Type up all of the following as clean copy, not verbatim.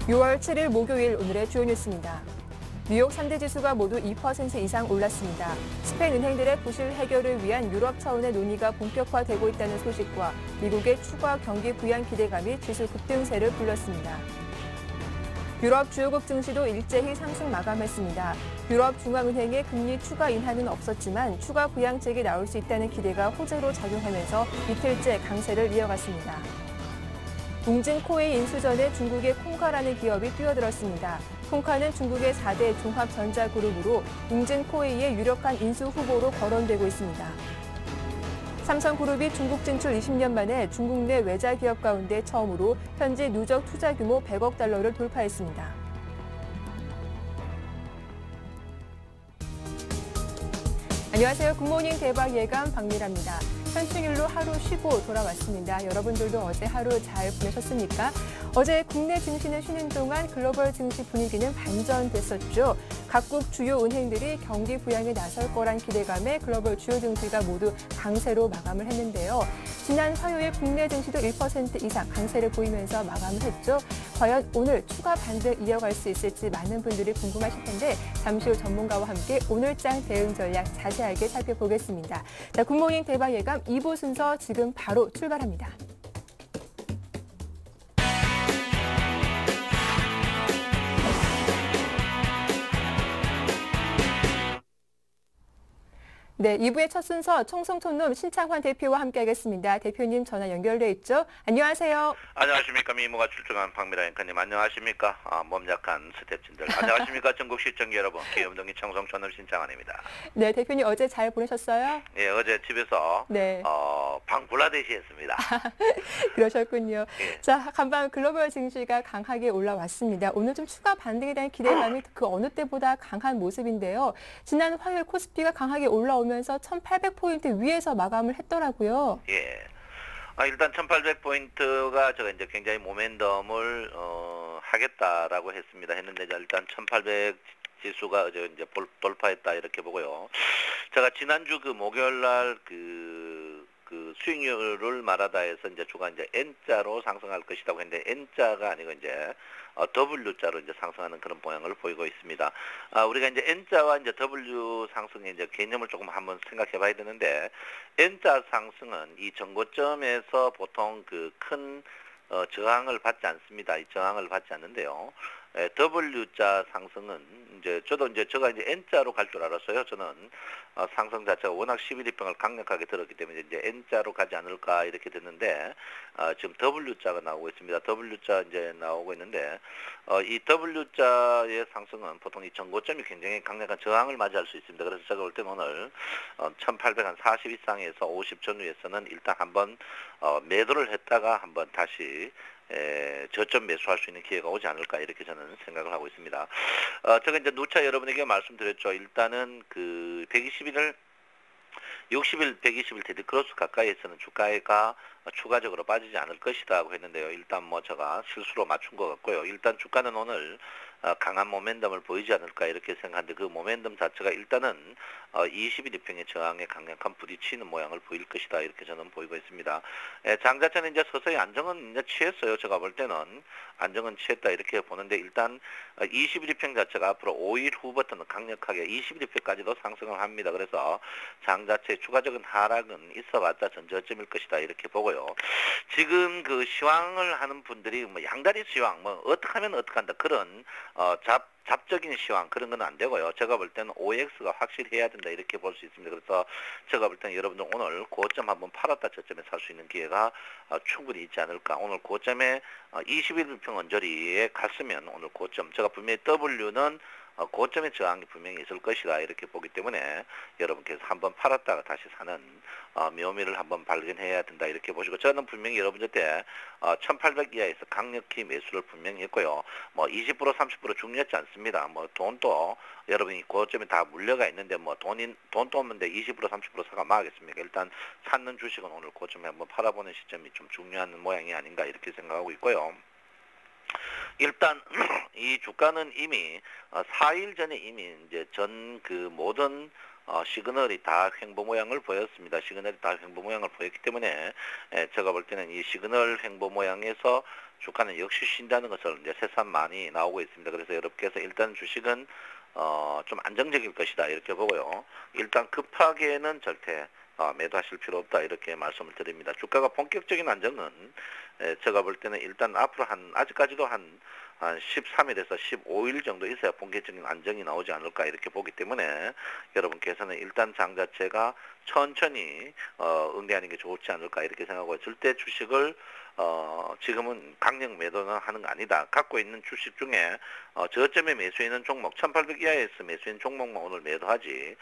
6월 7일 목요일 오늘의 주요 뉴스입니다. 뉴욕 3대 지수가 모두 2% 이상 올랐습니다. 스페인 은행들의 부실 해결을 위한 유럽 차원의 논의가 본격화되고 있다는 소식과 미국의 추가 경기 부양 기대감이 지수 급등세를 불렀습니다. 유럽 주요국 증시도 일제히 상승 마감했습니다. 유럽 중앙은행의 금리 추가 인하는 없었지만 추가 부양책이 나올 수 있다는 기대가 호재로 작용하면서 이틀째 강세를 이어갔습니다. 웅진 코웨이 인수 전에 중국의 콩카라는 기업이 뛰어들었습니다. 콩카는 중국의 4대 종합전자그룹으로 웅진 코웨이의 유력한 인수 후보로 거론되고 있습니다. 삼성그룹이 중국 진출 20년 만에 중국 내 외자 기업 가운데 처음으로 현지 누적 투자 규모 100억 달러를 돌파했습니다. 안녕하세요. 굿모닝 대박 예감 박미라입니다. 현충일로 하루 쉬고 돌아왔습니다. 여러분들도 어제 하루 잘 보내셨습니까? 어제 국내 증시는 쉬는 동안 글로벌 증시 분위기는 반전됐었죠. 각국 주요 은행들이 경기 부양에 나설 거란 기대감에 글로벌 주요 증시가 모두 강세로 마감을 했는데요. 지난 화요일 국내 증시도 1% 이상 강세를 보이면서 마감을 했죠. 과연 오늘 추가 반등 이어갈 수 있을지 많은 분들이 궁금하실 텐데 잠시 후 전문가와 함께 오늘장 대응 전략 자세하게 살펴보겠습니다. 자, 굿모닝 대박 예감 2부 순서 지금 바로 출발합니다. 네, 2부의 첫 순서 청송촌놈 신창환 대표와 함께하겠습니다. 대표님 전화 연결돼 있죠? 안녕하세요. 안녕하십니까. 미모가 출중한 박미라 앵커님 안녕하십니까. 몸 약한 스태프진들 안녕하십니까. 전국 시청자 여러분. 기음동이 청송촌놈 신창환입니다. 네, 대표님 어제 잘 보내셨어요? 예, 어제 집에서 네. 방글라데시 했습니다. 그러셨군요. 예. 자, 간밤 글로벌 증시가 강하게 올라왔습니다. 오늘 좀 추가 반등에 대한 기대감이 그 어느 때보다 강한 모습인데요. 지난 화요일 코스피가 강하게 올라오면서 1,800포인트 위에서 마감을 했더라고요. 예. 일단 1800포인트가 제가 이제 굉장히 모멘텀을 하겠다라고 했는데 일단 1800 지수가 어제 이제 돌파했다 이렇게 보고요. 제가 지난주 그 목요일 날 그 수익률을 말하다 해서 이제 주가 이제 N자로 상승할 것이라고 했는데 N자가 아니고 이제 W자로 이제 상승하는 그런 모양을 보이고 있습니다. 우리가 이제 N자와 이제 W 상승의 이제 개념을 조금 한번 생각해 봐야 되는데 N자 상승은 이 전고점에서 보통 그 큰 저항을 받지 않습니다. 이 저항을 받지 않는데요. W자 상승은 제가 이제 N자로 갈 줄 알았어요. 저는 상승 자체가 워낙 11일평을 강력하게 들었기 때문에 이제 N자로 가지 않을까 이렇게 됐는데 지금 W자가 나오고 있습니다. W자 이제 나오고 있는데 이 W자의 상승은 보통 이 전고점이 굉장히 강력한 저항을 맞이할 수 있습니다. 그래서 제가 볼 때는 오늘 1840 이상에서 50 전후에서는 일단 한번 매도를 했다가 한번 다시 저점 매수할 수 있는 기회가 오지 않을까 이렇게 저는 생각을 하고 있습니다. 제가 이제 누차 여러분에게 말씀드렸죠. 일단은 그 120일을 60일, 120일 테드크로스 가까이에서는 주가가 추가적으로 빠지지 않을 것이라고 했는데요. 일단 뭐 제가 실수로 맞춘 것 같고요. 일단 주가는 오늘 강한 모멘텀을 보이지 않을까 이렇게 생각하는데 그 모멘텀 자체가 일단은 20일 이평의 저항에 강력한 부딪히는 모양을 보일 것이다 이렇게 저는 보이고 있습니다. 장 자체는 이제 서서히 안정은 이제 취했어요. 제가 볼 때는 안정은 취했다 이렇게 보는데 일단 20일 이평 자체가 앞으로 5일 후부터는 강력하게 21일 이평까지도 상승을 합니다. 그래서 장 자체의 추가적인 하락은 있어봤자 전저점일 것이다 이렇게 보고요. 지금 그 시황을 하는 분들이 뭐 양다리 시황 뭐 어떻게 하면 어떻게 한다 그런 잡적인 시황 그런 건 안 되고요. 제가 볼 때는 OX가 확실히 해야 된다 이렇게 볼 수 있습니다. 그래서 제가 볼 때는 여러분들 오늘 고점 한번 팔았다 저점에 살 수 있는 기회가 충분히 있지 않을까. 오늘 고점에 21일평 언저리에 갔으면 오늘 고점 제가 분명히 W는 고점의 저항이 분명히 있을 것이다 이렇게 보기 때문에 여러분께서 한번 팔았다가 다시 사는 묘미를 한번 발견해야 된다 이렇게 보시고 저는 분명히 여러분들한테 1800 이하에서 강력히 매수를 분명히 했고요. 뭐 20% 30% 중요하지 않습니다. 뭐 돈도 여러분이 고점에 다 물려가 있는데 뭐 돈도 없는데 20% 30% 사가 망하겠습니까? 일단 샀는 주식은 오늘 고점에 한번 팔아보는 시점이 좀 중요한 모양이 아닌가 이렇게 생각하고 있고요. 일단 이 주가는 이미 4일 전에 이미 이제 전 그 모든 시그널이 다 횡보 모양을 보였습니다. 시그널이 다 횡보 모양을 보였기 때문에 제가 볼 때는 이 시그널 횡보 모양에서 주가는 역시 쉰다는 것을 이제 새삼 많이 나오고 있습니다. 그래서 여러분께서 일단 주식은 좀 안정적일 것이다 이렇게 보고요. 일단 급하게는 절대 매도하실 필요 없다 이렇게 말씀을 드립니다. 주가가 본격적인 안정은 제가 볼 때는 일단 앞으로 아직까지도 한 13일에서 15일 정도 있어야 본격적인 안정이 나오지 않을까 이렇게 보기 때문에 여러분께서는 일단 장 자체가 천천히 응대하는 게 좋지 않을까 이렇게 생각하고 절대 주식을 지금은 강력 매도는 하는 거 아니다. 갖고 있는 주식 중에 저점에 매수있는 종목 1800 이하에서 매수인 종목만 오늘 매도하지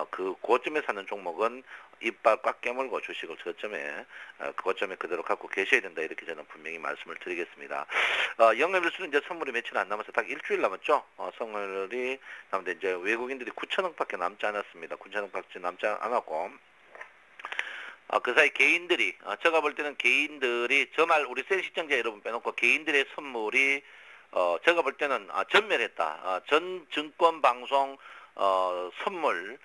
그 고점에 사는 종목은 이빨 꽉 깨물고 주식을 저점에 고점에 그대로 갖고 계셔야 된다 이렇게 저는 분명히 말씀을 드리겠습니다. 영업일수는 이제 선물이 며칠 안 남아서 딱 일주일 남았죠. 선물이 남는데 이제 외국인들이 9천억밖에 남지 않았습니다. 9천억밖에 남지 않았고 그 사이 개인들이 제가 볼 때는 개인들이 저말 우리 센 시청자 여러분 빼놓고 개인들의 선물이 제가 볼 때는 전멸했다. 전 증권 방송 선물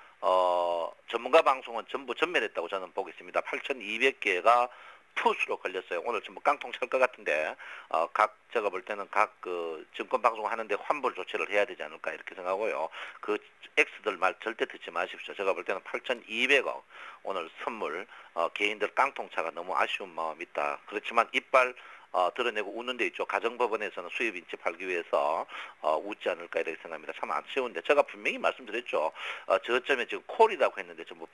전문가 방송은 전부 전멸했다고 저는 보겠습니다. 8,200개가 푸스로 걸렸어요. 오늘 전부 깡통 찰 것 같은데 제가 볼 때는 각 그 증권 방송 하는데 환불 조치를 해야 되지 않을까 이렇게 생각하고요. 그 X들 말 절대 듣지 마십시오. 제가 볼 때는 8,200억 오늘 선물 개인들 깡통차가 너무 아쉬운 마음이 있다. 그렇지만 이빨 드러내고 웃는 데 있죠. 가정법원에서는 수입 인치 팔기 위해서 웃지 않을까 이렇게 생각합니다. 참 아쉬운데 제가 분명히 말씀드렸죠. 저점에 지금 콜이라고 했는데 전부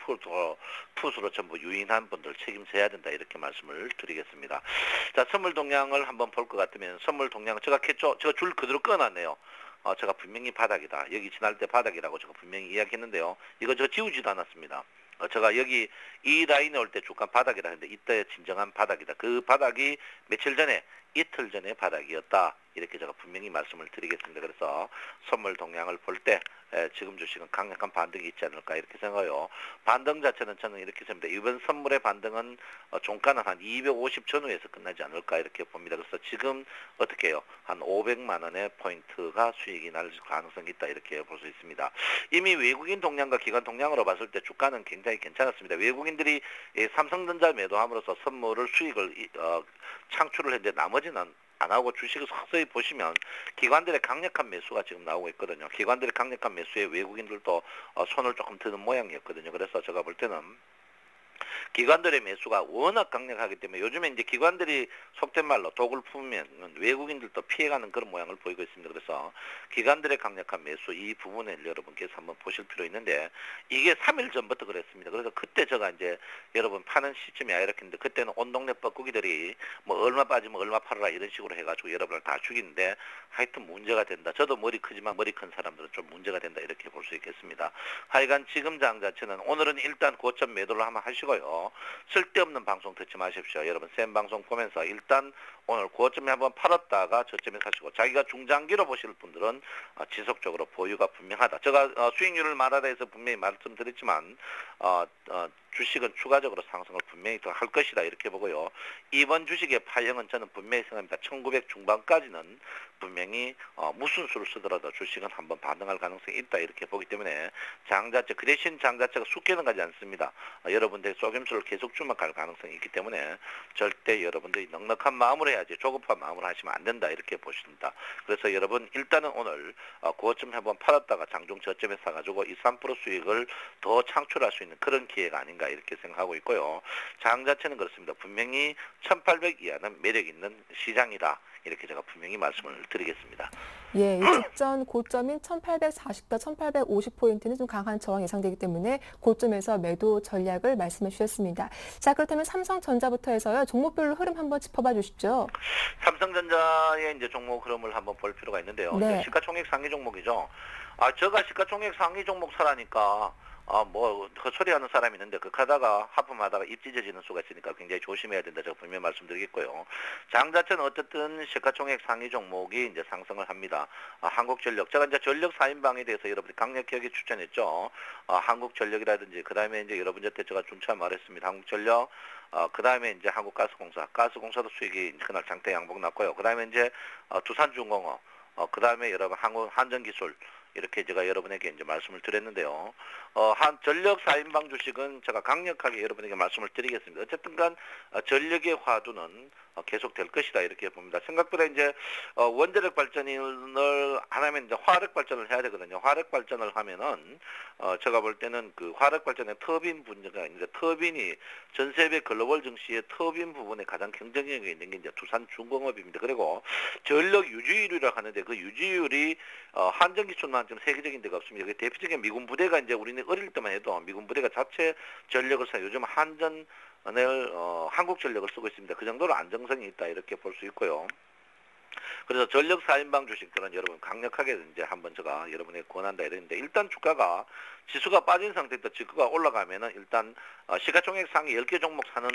풋으로 전부 유인한 분들 책임져야 된다 이렇게 말씀을 드리겠습니다. 자, 선물 동향을 한번 볼 것 같으면 선물 동향 제가 켰죠. 제가 줄 그대로 끊어놨네요. 제가 분명히 바닥이다. 여기 지날 때 바닥이라고 제가 분명히 이야기했는데요. 이거 저 지우지도 않았습니다. 제가 여기 이 라인에 올 때 주가 바닥이라 했는데 이때의 진정한 바닥이다. 그 바닥이 며칠 전에 이틀 전에 바닥이었다. 이렇게 제가 분명히 말씀을 드리겠습니다. 그래서 선물 동향을 볼 때 지금 주식은 강력한 반등이 있지 않을까 이렇게 생각해요. 반등 자체는 저는 이렇게 생각합니다. 이번 선물의 반등은 종가는 한 250 전후에서 끝나지 않을까 이렇게 봅니다. 그래서 지금 어떻게 해요? 한 500만 원의 포인트가 수익이 날 가능성이 있다 이렇게 볼 수 있습니다. 이미 외국인 동향과 기관 동향으로 봤을 때 주가는 굉장히 괜찮았습니다. 외국인들이 삼성전자 매도함으로써 선물을 수익을 창출을 했는데 나머지는 안 하고 주식을 서서히 보시면 기관들의 강력한 매수가 지금 나오고 있거든요. 기관들의 강력한 매수에 외국인들도 손을 조금 드는 모양이었거든요. 그래서 제가 볼 때는 기관들의 매수가 워낙 강력하기 때문에 요즘에 이제 기관들이 속된 말로 독을 품으면 외국인들도 피해가는 그런 모양을 보이고 있습니다. 그래서 기관들의 강력한 매수 이 부분을 여러분께서 한번 보실 필요 있는데 이게 3일 전부터 그랬습니다. 그래서 그때 제가 이제 여러분 파는 시점이 이렇게 했는데 그때는 온 동네 뻐꾸기들이 뭐 얼마 빠지면 얼마 팔아라 이런 식으로 해가지고 여러분을 다 죽이는데 하여튼 문제가 된다. 저도 머리 크지만 머리 큰 사람들은 좀 문제가 된다 이렇게 볼 수 있겠습니다. 하여간 지금 장 자체는 오늘은 일단 고점 매도를 한번 하시고요. 쓸데없는 방송 듣지 마십시오. 여러분 센 방송 보면서 일단 오늘 고점에 한번 팔았다가 저점에 사시고 자기가 중장기로 보실 분들은 지속적으로 보유가 분명하다. 제가 수익률을 말하다 해서 분명히 말씀드렸지만 주식은 추가적으로 상승을 분명히 더 할 것이다 이렇게 보고요. 이번 주식의 파형은 저는 분명히 생각합니다. 1900 중반까지는 분명히 무슨 수를 쓰더라도 주식은 한번 반등할 가능성이 있다 이렇게 보기 때문에 장 자체 그 대신 장 자체가 숙기는 가지 않습니다. 여러분들의 속임수를 계속 주목할 가능성이 있기 때문에 절대 여러분들이 넉넉한 마음으로 해야지 조급한 마음으로 하시면 안 된다 이렇게 보십니다. 그래서 여러분 일단은 오늘 고점 한번 팔았다가 장중 저점에 사가지고 2~3% 수익을 더 창출할 수 있는 그런 기회가 아닌가 이렇게 생각하고 있고요. 장 자체는 그렇습니다. 분명히 1800 이하는 매력 있는 시장이다. 이렇게 제가 분명히 말씀을 드리겠습니다. 예, 이 직전 고점인 1840과 1850포인트는 좀 강한 저항 예상되기 때문에 고점에서 매도 전략을 말씀해 주셨습니다. 자, 그렇다면 삼성전자부터 해서요. 종목별로 흐름 한번 짚어봐 주시죠. 삼성전자의 이제 종목 흐름을 한번 볼 필요가 있는데요. 네. 이제 시가총액 상위 종목이죠. 제가 시가총액 상위 종목 사라니까 뭐 헛소리 하는 사람이 있는데 하다가 하품하다가 입 찢어지는 수가 있으니까 굉장히 조심해야 된다. 제가 분명히 말씀드리겠고요. 장 자체는 어쨌든 시가총액 상위 종목이 이제 상승을 합니다. 한국전력 제가 이제 전력 4인방에 대해서 여러분이 강력하게 추천했죠. 한국전력이라든지 그다음에 이제 여러분한테 제가 준차 말했습니다. 한국전력 그다음에 이제 한국가스공사, 가스공사도 수익이 그날 장대 양봉 났고요. 그다음에 이제 두산중공업, 그다음에 여러분 한전기술 이렇게 제가 여러분에게 이제 말씀을 드렸는데요. 한 전력 4인방 주식은 제가 강력하게 여러분에게 말씀을 드리겠습니다. 어쨌든 간 전력의 화두는 계속 될 것이다 이렇게 봅니다. 생각보다 이제 원자력 발전을 안 하면 이제 화력 발전을 해야 되거든요. 화력 발전을 하면은 제가 볼 때는 그 화력 발전의 터빈 분야가 이제 터빈이 전 세계 글로벌 증시의 터빈 부분에 가장 경쟁력이 있는 게 이제 두산중공업입니다. 그리고 전력 유지율이라고 하는데 그 유지율이 한전 기준만 좀 세계적인 데가 없습니다. 그 대표적인 미군 부대가 이제 우리는 어릴 때만 해도 미군 부대가 자체 전력을 사 요즘 한전 한국 전력을 쓰고 있습니다. 그 정도로 안정성이 있다 이렇게 볼 수 있고요. 그래서 전력 4인방 주식들은 여러분 강력하게 이제 한번 제가 여러분에게 권한다 이랬는데 일단 주가가 지수가 빠진 상태에서 지수가 올라가면은 일단 시가총액 상위 10개 종목 사는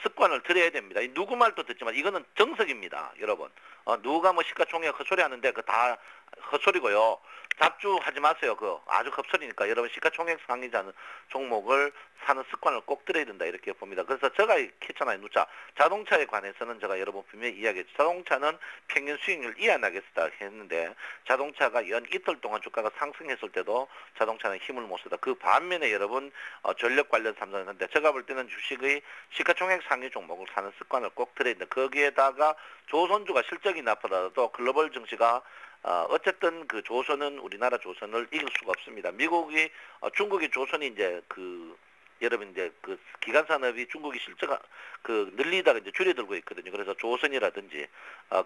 습관을 들여야 됩니다. 누구 말도 듣지만 이거는 정석입니다. 여러분. 누가 뭐 시가총액 헛소리 하는데 그 다 헛소리고요. 잡주하지 마세요. 그거 아주 헛소리니까 여러분 시가총액 상위 종목을 사는 습관을 꼭 들여야 된다 이렇게 봅니다. 그래서 제가 캐잖아요. 누차 자동차에 관해서는 제가 여러분 분명히 이야기했죠. 자동차는 평균 수익률 이하나겠다 했는데 자동차가 연 이틀 동안 주가가 상승했을 때도 자동차는 힘을 못 쓰다. 그 반면에 여러분 전력 관련 삼성인데 제가 볼 때는 주식의 시가총액 상위 종목을 사는 습관을 꼭 들여야 된다. 거기에다가 조선주가 실적이 나쁘더라도 글로벌 증시가 어쨌든 그 조선은 우리나라 조선을 이길 수가 없습니다. 미국이 중국이 조선이 이제 여러분 이제 그 기간 산업이 중국이 실제가 늘리다가 이제 줄여들고 있거든요. 그래서 조선이라든지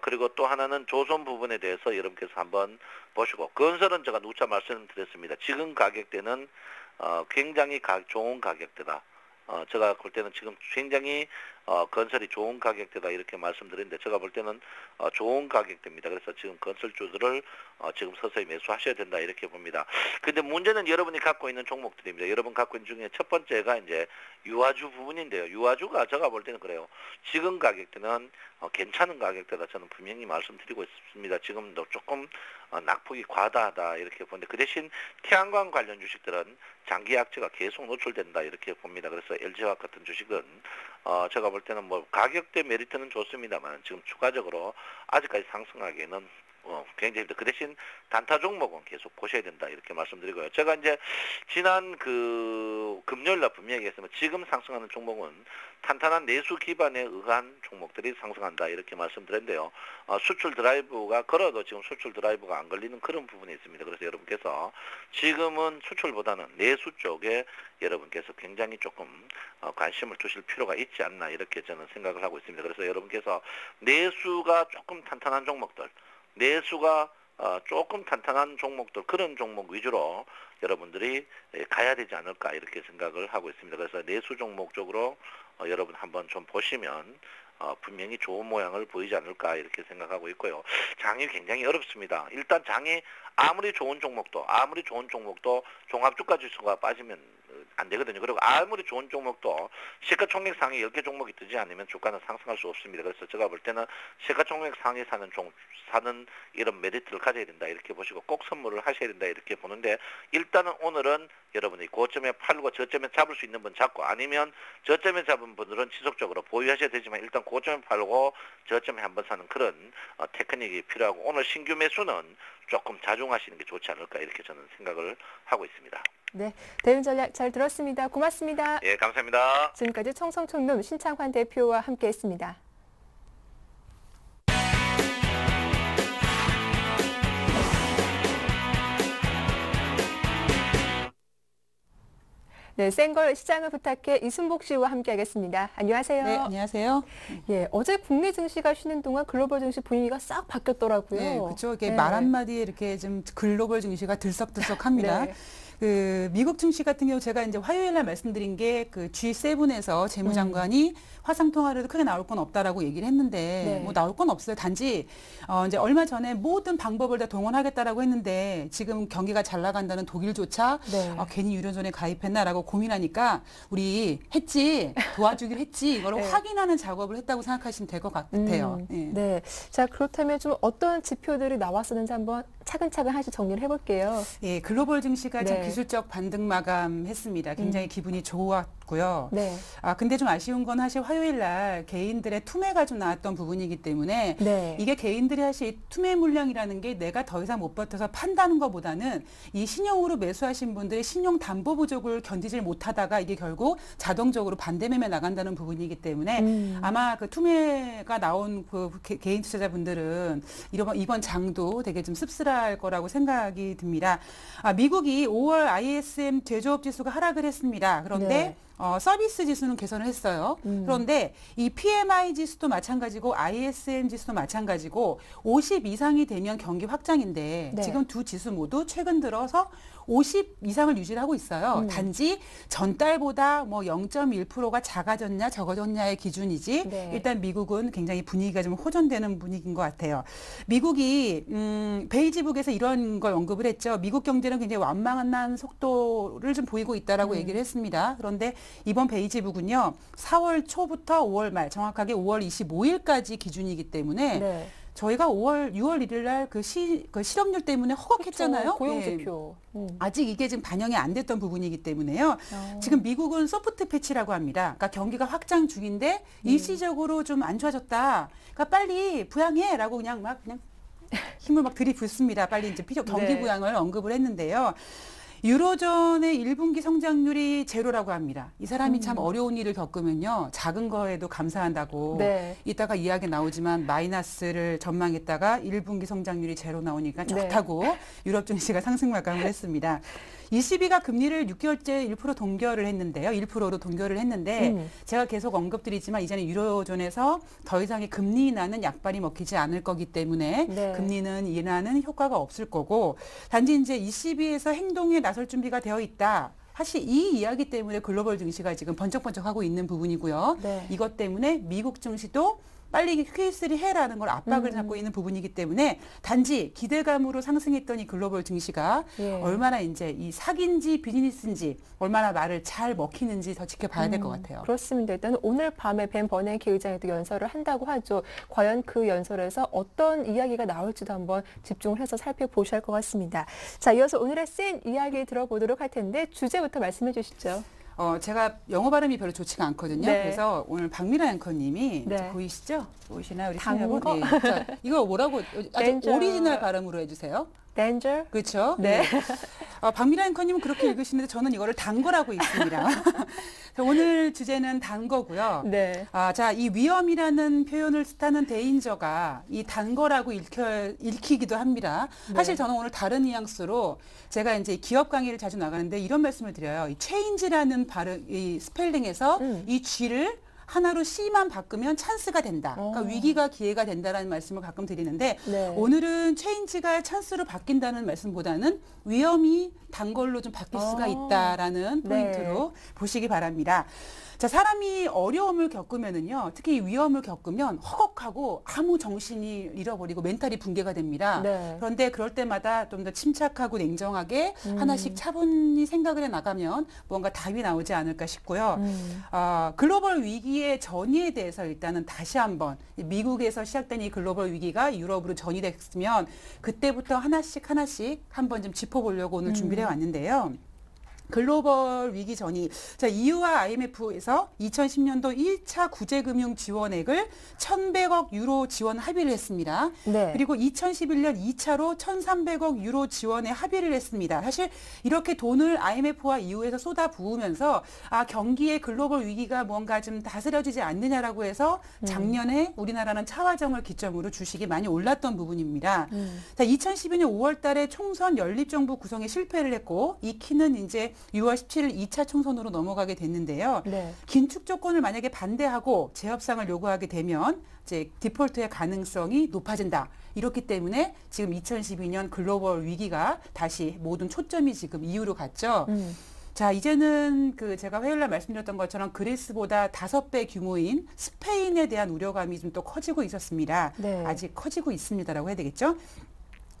그리고 또 하나는 조선 부분에 대해서 여러분께서 한번 보시고 건설은 제가 누차 말씀드렸습니다. 지금 가격대는 굉장히 좋은 가격대다. 제가 볼 때는 지금 굉장히 건설이 좋은 가격대다 이렇게 말씀드렸는데 제가 볼 때는 좋은 가격대입니다. 그래서 지금 건설주들을 지금 서서히 매수하셔야 된다 이렇게 봅니다. 근데 문제는 여러분이 갖고 있는 종목들입니다. 여러분 갖고 있는 중에 첫 번째가 이제 유아주 부분인데요. 유아주가 제가 볼 때는 그래요. 지금 가격대는 괜찮은 가격대다 저는 분명히 말씀드리고 있습니다. 지금도 조금 낙폭이 과다하다 이렇게 보는데 그 대신 태양광 관련 주식들은 장기 악재가 계속 노출된다 이렇게 봅니다. 그래서 LG화학 같은 주식은 제가 볼 때는 뭐 가격대 메리트는 좋습니다만 지금 추가적으로 아직까지 상승하기에는 굉장히 힘들다. 그 대신 단타 종목은 계속 보셔야 된다 이렇게 말씀드리고요. 제가 이제 지난 금요일날 분명히 얘기했으면 지금 상승하는 종목은 탄탄한 내수 기반에 의한 종목들이 상승한다 이렇게 말씀드렸는데요. 수출 드라이브가 걸어도 지금 수출 드라이브가 안 걸리는 그런 부분이 있습니다. 그래서 여러분께서 지금은 수출보다는 내수 쪽에 여러분께서 굉장히 조금 관심을 두실 필요가 있지 않나 이렇게 저는 생각을 하고 있습니다. 그래서 여러분께서 내수가 조금 탄탄한 종목들 내수가 조금 탄탄한 종목들 그런 종목 위주로 여러분들이 가야 되지 않을까 이렇게 생각을 하고 있습니다. 그래서 내수 종목 쪽으로 여러분 한번 좀 보시면 분명히 좋은 모양을 보이지 않을까 이렇게 생각하고 있고요. 장이 굉장히 어렵습니다. 일단 장이 아무리 좋은 종목도 종합주가 지수가 빠지면 안 되거든요. 그리고 아무리 좋은 종목도 시가총액 상위 10개 종목이 뜨지 않으면 주가는 상승할 수 없습니다. 그래서 제가 볼 때는 시가총액 상위 사는 이런 메리트를 가져야 된다 이렇게 보시고 꼭 선물을 하셔야 된다 이렇게 보는데 일단은 오늘은 여러분이 고점에 팔고 저점에 잡을 수 있는 분 잡고 아니면 저점에 잡은 분들은 지속적으로 보유하셔야 되지만 일단 고점에 팔고 저점에 한번 사는 그런 테크닉이 필요하고 오늘 신규 매수는 조금 자중하시는 게 좋지 않을까 이렇게 저는 생각을 하고 있습니다. 네, 대응 전략 잘 들었습니다. 고맙습니다. 예, 감사합니다. 지금까지 청성총룸 신창환 대표와 함께했습니다. 네, 센걸 시장을 부탁해 이순복 씨와 함께하겠습니다. 안녕하세요. 네, 안녕하세요. 예, 어제 국내 증시가 쉬는 동안 글로벌 증시 분위기가 싹 바뀌었더라고요. 네, 그렇죠. 이렇게 말 한마디에 이렇게 좀 글로벌 증시가 들썩들썩합니다. 네. 미국 증시 같은 경우 제가 이제 화요일 날 말씀드린 게 G7에서 재무장관이 화상 통화로도 크게 나올 건 없다라고 얘기를 했는데 네. 뭐 나올 건 없어요. 단지 이제 얼마 전에 모든 방법을 다 동원하겠다라고 했는데 지금 경기가 잘 나간다는 독일조차 네. 괜히 유로존에 가입했나라고 고민하니까 우리 했지 도와주기로 했지 이걸 네. 확인하는 작업을 했다고 생각하시면 될 것 같아요. 예. 네. 자, 그렇다면 좀 어떤 지표들이 나왔었는지 한번 차근차근 하나씩 정리를 해볼게요. 예, 글로벌 증시가 참 네. 기술적 반등 마감했습니다. 굉장히 기분이 싶고요. 네. 근데 좀 아쉬운 건 사실 화요일 날 개인들의 투매가 좀 나왔던 부분이기 때문에 네. 이게 개인들이 사실 투매 물량이라는 게 내가 더 이상 못 버텨서 판다는 것보다는 이 신용으로 매수하신 분들의 신용 담보 부족을 견디질 못하다가 이게 결국 자동적으로 반대 매매 나간다는 부분이기 때문에 아마 그 투매가 나온 그 개인 투자자분들은 이번 장도 되게 좀 씁쓸할 거라고 생각이 듭니다. 미국이 5월 ISM 제조업 지수가 하락을 했습니다. 그런데 네. 서비스 지수는 개선을 했어요. 그런데 이 PMI 지수도 마찬가지고 ISM 지수도 마찬가지고 50 이상이 되면 경기 확장인데 네. 지금 두 지수 모두 최근 들어서 50 이상을 유지를 하고 있어요. 단지 전달보다 뭐 0.1%가 작아졌냐 적어졌냐의 기준이지 네. 일단 미국은 굉장히 분위기가 좀 호전되는 분위기인 것 같아요. 미국이 베이지북에서 이런 걸 언급을 했죠. 미국 경제는 굉장히 완만한 속도를 좀 보이고 있다라고 얘기를 했습니다. 그런데 이번 베이지북은요. 4월 초부터 5월 말 정확하게 5월 25일까지 기준이기 때문에 네. 저희가 6월 1일 날 그 실업률 때문에 허걱했잖아요. 고용지표. 아직 이게 지금 반영이 안 됐던 부분이기 때문에요. 지금 미국은 소프트 패치라고 합니다. 그러니까 경기가 확장 중인데 일시적으로 좀 안 좋아졌다. 그러니까 빨리 부양해라고 그냥 힘을 막 들이붓습니다. 빨리 이제 경기 네. 부양을 언급을 했는데요. 유로존의 1분기 성장률이 제로라고 합니다. 이 사람이 참 어려운 일을 겪으면요. 작은 거에도 감사한다고. 네. 이따가 이야기 나오지만 마이너스를 전망했다가 1분기 성장률이 제로 나오니까 좋다고 유럽 증시가 상승 마감을 했습니다. ECB가 금리를 6개월째 1% 동결을 했는데요. 1%로 동결을 했는데 제가 계속 언급드리지만 이제는 유로존에서 더 이상의 금리 인하는 약발이 먹히지 않을 거기 때문에 네. 금리는 인하는 효과가 없을 거고 단지 이제 ECB에서 행동에 나설 준비가 되어 있다. 사실 이 이야기 때문에 글로벌 증시가 지금 번쩍번쩍하고 있는 부분이고요. 네. 이것 때문에 미국 증시도 빨리 QE3 해라는 걸 압박을 잡고 있는 부분이기 때문에 단지 기대감으로 상승했던 이 글로벌 증시가 얼마나 이제 이 사기인지 비즈니스인지 얼마나 말을 잘 먹히는지 더 지켜봐야 될 것 같아요. 그렇습니다. 일단 오늘 밤에 벤 버냉키 의장이 연설을 한다고 하죠. 과연 그 연설에서 어떤 이야기가 나올지도 한번 집중을 해서 살펴보셔야 할 것 같습니다. 자, 이어서 오늘의 센 이야기 들어보도록 할 텐데 주제부터 말씀해 주시죠. 제가 영어 발음이 별로 좋지가 않거든요. 네. 그래서 오늘 박미라 앵커님이 네. 보이시죠? 보이시나요? 우리 단 신하고? 거? 네. 자, 이거 뭐라고 아주 Danger. 오리지널 발음으로 해주세요. Danger? 그렇죠? 네. 박미라 앵커님은 그렇게 읽으시는데 저는 이거를 단 거라고 읽습니다. 오늘 주제는 단 거고요. 네. 자, 이 위험이라는 표현을 뜻하는 데인저가 이 단 거라고 읽히기도 합니다. 사실 저는 오늘 다른 뉘앙스로 제가 이제 기업 강의를 자주 나가는데 이런 말씀을 드려요. 이 체인지라는 발음, 이 스펠링에서 이 G를 하나로 C만 바꾸면 찬스가 된다. 그러니까 위기가 기회가 된다라는 말씀을 가끔 드리는데 네. 오늘은 체인지가 찬스로 바뀐다는 말씀보다는 위험이 단 걸로 좀 바뀔 수가 있다라는 포인트로 보시기 바랍니다. 자, 사람이 어려움을 겪으면은요, 특히 위험을 겪으면 허걱하고 아무 정신이 잃어버리고 멘탈이 붕괴가 됩니다. 네. 그런데 그럴 때마다 좀 더 침착하고 냉정하게 하나씩 차분히 생각을 해 나가면 뭔가 답이 나오지 않을까 싶고요. 글로벌 위기의 전이에 대해서 일단은 다시 한번 미국에서 시작된 이 글로벌 위기가 유럽으로 전이됐으면 그때부터 하나씩 한번 좀 짚어보려고 오늘 준비를 해왔는데요. 글로벌 위기 전이 EU와 IMF에서 2010년도 1차 구제금융 지원액을 1,100억 유로 지원 합의를 했습니다. 네. 그리고 2011년 2차로 1,300억 유로 지원에 합의를 했습니다. 사실 이렇게 돈을 IMF와 EU에서 쏟아 부으면서 경기의 글로벌 위기가 뭔가 좀 다스려지지 않느냐라고 해서 작년에 우리나라는 차화정을 기점으로 주식이 많이 올랐던 부분입니다. 자, 2012년 5월 달에 총선 연립정부 구성에 실패를 했고 이 키는 이제 6월 17일 2차 총선으로 넘어가게 됐는데요. 네. 긴축 조건을 만약에 반대하고 재협상을 요구하게 되면 이제 디폴트의 가능성이 높아진다. 이렇기 때문에 지금 2012년 글로벌 위기가 다시 모든 초점이 지금 EU로 갔죠. 자, 이제는 제가 화요일 날 말씀드렸던 것처럼 그리스보다 5배 규모인 스페인에 대한 우려감이 좀 또 커지고 있었습니다. 네. 아직 커지고 있습니다라고 해야 되겠죠.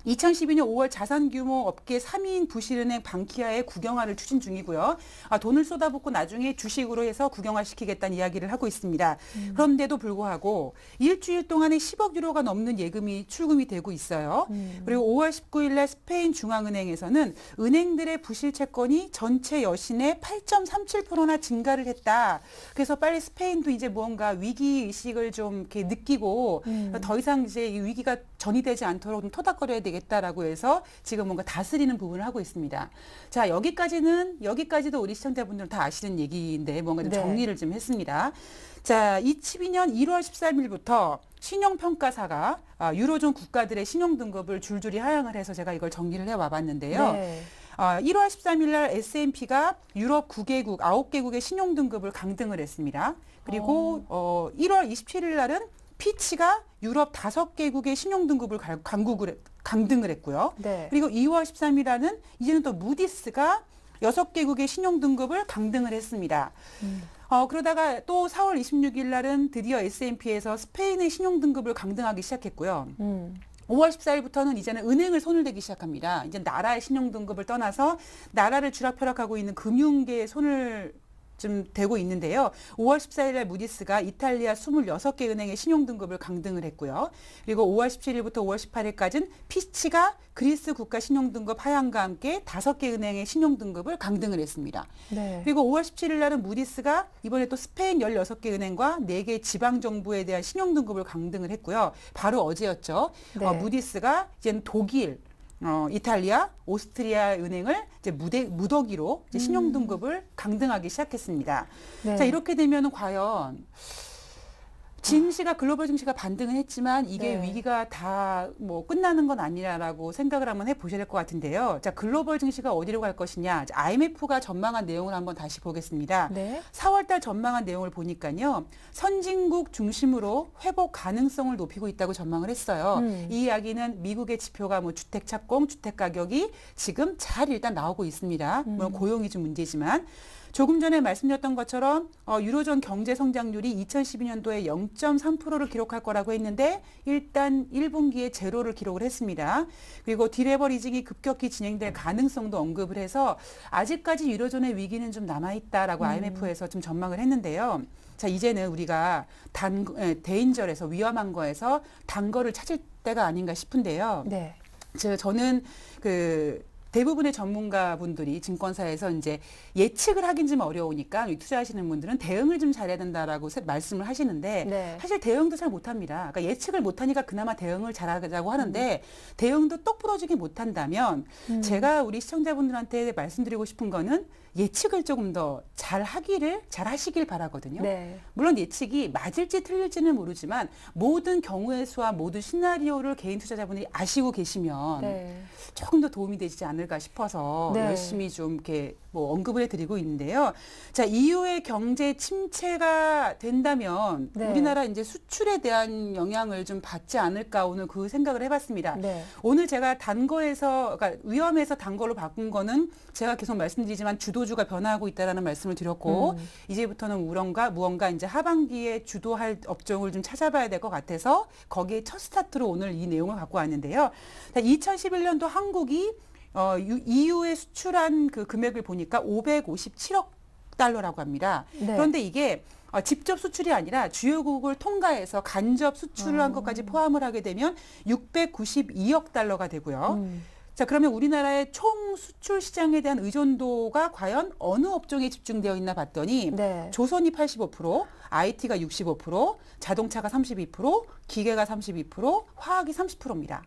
2012년 5월 자산 규모 업계 3위인 부실은행 방키아의 국영화를 추진 중이고요. 돈을 쏟아붓고 나중에 주식으로 해서 국영화시키겠다는 이야기를 하고 있습니다. 그런데도 불구하고 일주일 동안에 10억 유로가 넘는 예금이 출금이 되고 있어요. 그리고 5월 19일 날 스페인 중앙은행에서는 은행들의 부실 채권이 전체 여신의 8.37%나 증가를 했다. 그래서 빨리 스페인도 이제 무언가 위기 의식을 좀 이렇게 느끼고 더 이상 이제 이 위기가 전이되지 않도록 좀 토닥거려야 되겠다라고 해서 지금 뭔가 다스리는 부분을 하고 있습니다. 자, 여기까지도 우리 시청자분들은 다 아시는 얘기인데 뭔가 좀 정리를 좀 했습니다. 자, 2012년 1월 13일부터 신용평가사가 유로존 국가들의 신용등급을 줄줄이 하향을 해서 제가 이걸 정리를 해와 봤는데요. 1월 13일 날 S&P가 유럽 9개국, 9개국의 신용등급을 강등을 했습니다. 그리고 1월 27일 날은 피치가 유럽 5개국의 신용등급을 강등을 했고요. 그리고 2월 13일 날은 이제는 또 무디스가 6개국의 신용등급을 강등을 했습니다. 그러다가 또 4월 26일 날은 드디어 S&P에서 스페인의 신용등급을 강등하기 시작했고요. 5월 14일부터는 이제는 은행을 손을 대기 시작합니다. 이제 나라의 신용등급을 떠나서 나라를 쥐락펴락하고 있는 금융계에 손을 좀 되고 있는데요. 5월 14일 날 무디스가 이탈리아 26개 은행의 신용등급을 강등을 했고요. 그리고 5월 17일부터 5월 18일까지는 피치가 그리스 국가 신용등급 하향과 함께 5개 은행의 신용등급을 강등을 했습니다. 그리고 5월 17일 날은 무디스가 이번에 또 스페인 16개 은행과 4개 지방정부에 대한 신용등급을 강등을 했고요. 바로 어제였죠. 무디스가 이제는 독일, 이탈리아, 오스트리아 은행을 이제 무더기로 이제 신용등급을 강등하기 시작했습니다. 자, 이렇게 되면은 과연 글로벌 증시가 반등은 했지만 이게 위기가 다 뭐 끝나는 건 아니라고 생각을 한번 해보셔야 될 것 같은데요. 자, 글로벌 증시가 어디로 갈 것이냐. IMF가 전망한 내용을 한번 다시 보겠습니다. 4월달 전망한 내용을 보니까요. 선진국 중심으로 회복 가능성을 높이고 있다고 전망을 했어요. 이 이야기는 미국의 지표가 뭐 주택 착공, 주택 가격이 지금 잘 일단 나오고 있습니다. 물론 고용이 좀 문제지만. 조금 전에 말씀드렸던 것처럼 유로존 경제 성장률이 2012년도에 0.3%를 기록할 거라고 했는데 일단 1분기에 제로를 기록을 했습니다. 그리고 디레버리징이 급격히 진행될 가능성도 언급을 해서 아직까지 유로존의 위기는 좀 남아있다라고 IMF에서 좀 전망을 했는데요. 자, 이제는 우리가 대인절에서 위험한 거에서 단 거를 찾을 때가 아닌가 싶은데요. 저는 대부분의 전문가분들이 증권사에서 이제 예측을 하긴 좀 어려우니까 투자하시는 분들은 대응을 좀 잘해야 된다라고 말씀을 하시는데 사실 대응도 잘 못합니다. 그러니까 예측을 못하니까 그나마 대응을 잘하자고 하는데 대응도 똑부러지게 못한다면 제가 우리 시청자분들한테 말씀드리고 싶은 거는 예측을 조금 더 잘 하시길 바라거든요. 물론 예측이 맞을지 틀릴지는 모르지만 모든 경우의 수와 모든 시나리오를 개인 투자자분들이 아시고 계시면 조금 더 도움이 되지 않을까 싶어서 열심히 좀 이렇게 뭐 언급을 해드리고 있는데요. 자, EU의 경제 침체가 된다면 우리나라 이제 수출에 대한 영향을 좀 받지 않을까 오늘 그 생각을 해봤습니다. 오늘 제가 그러니까 위험해서 단 거로 바꾼 거는 제가 계속 말씀드리지만 주도주가 변화하고 있다라는 말씀을 드렸고 이제부터는 무언가 이제 하반기에 주도할 업종을 좀 찾아봐야 될 것 같아서 거기에 첫 스타트로 오늘 이 내용을 갖고 왔는데요. 2011년도 한국이 EU에 수출한 그 금액을 보니까 557억 달러라고 합니다. 그런데 이게 직접 수출이 아니라 주요국을 통과해서 간접 수출을 한 것까지 포함을 하게 되면 692억 달러가 되고요. 자, 그러면 우리나라의 총 수출 시장에 대한 의존도가 과연 어느 업종에 집중되어 있나 봤더니 조선이 85%, IT가 65%, 자동차가 32%, 기계가 32%, 화학이 30%입니다.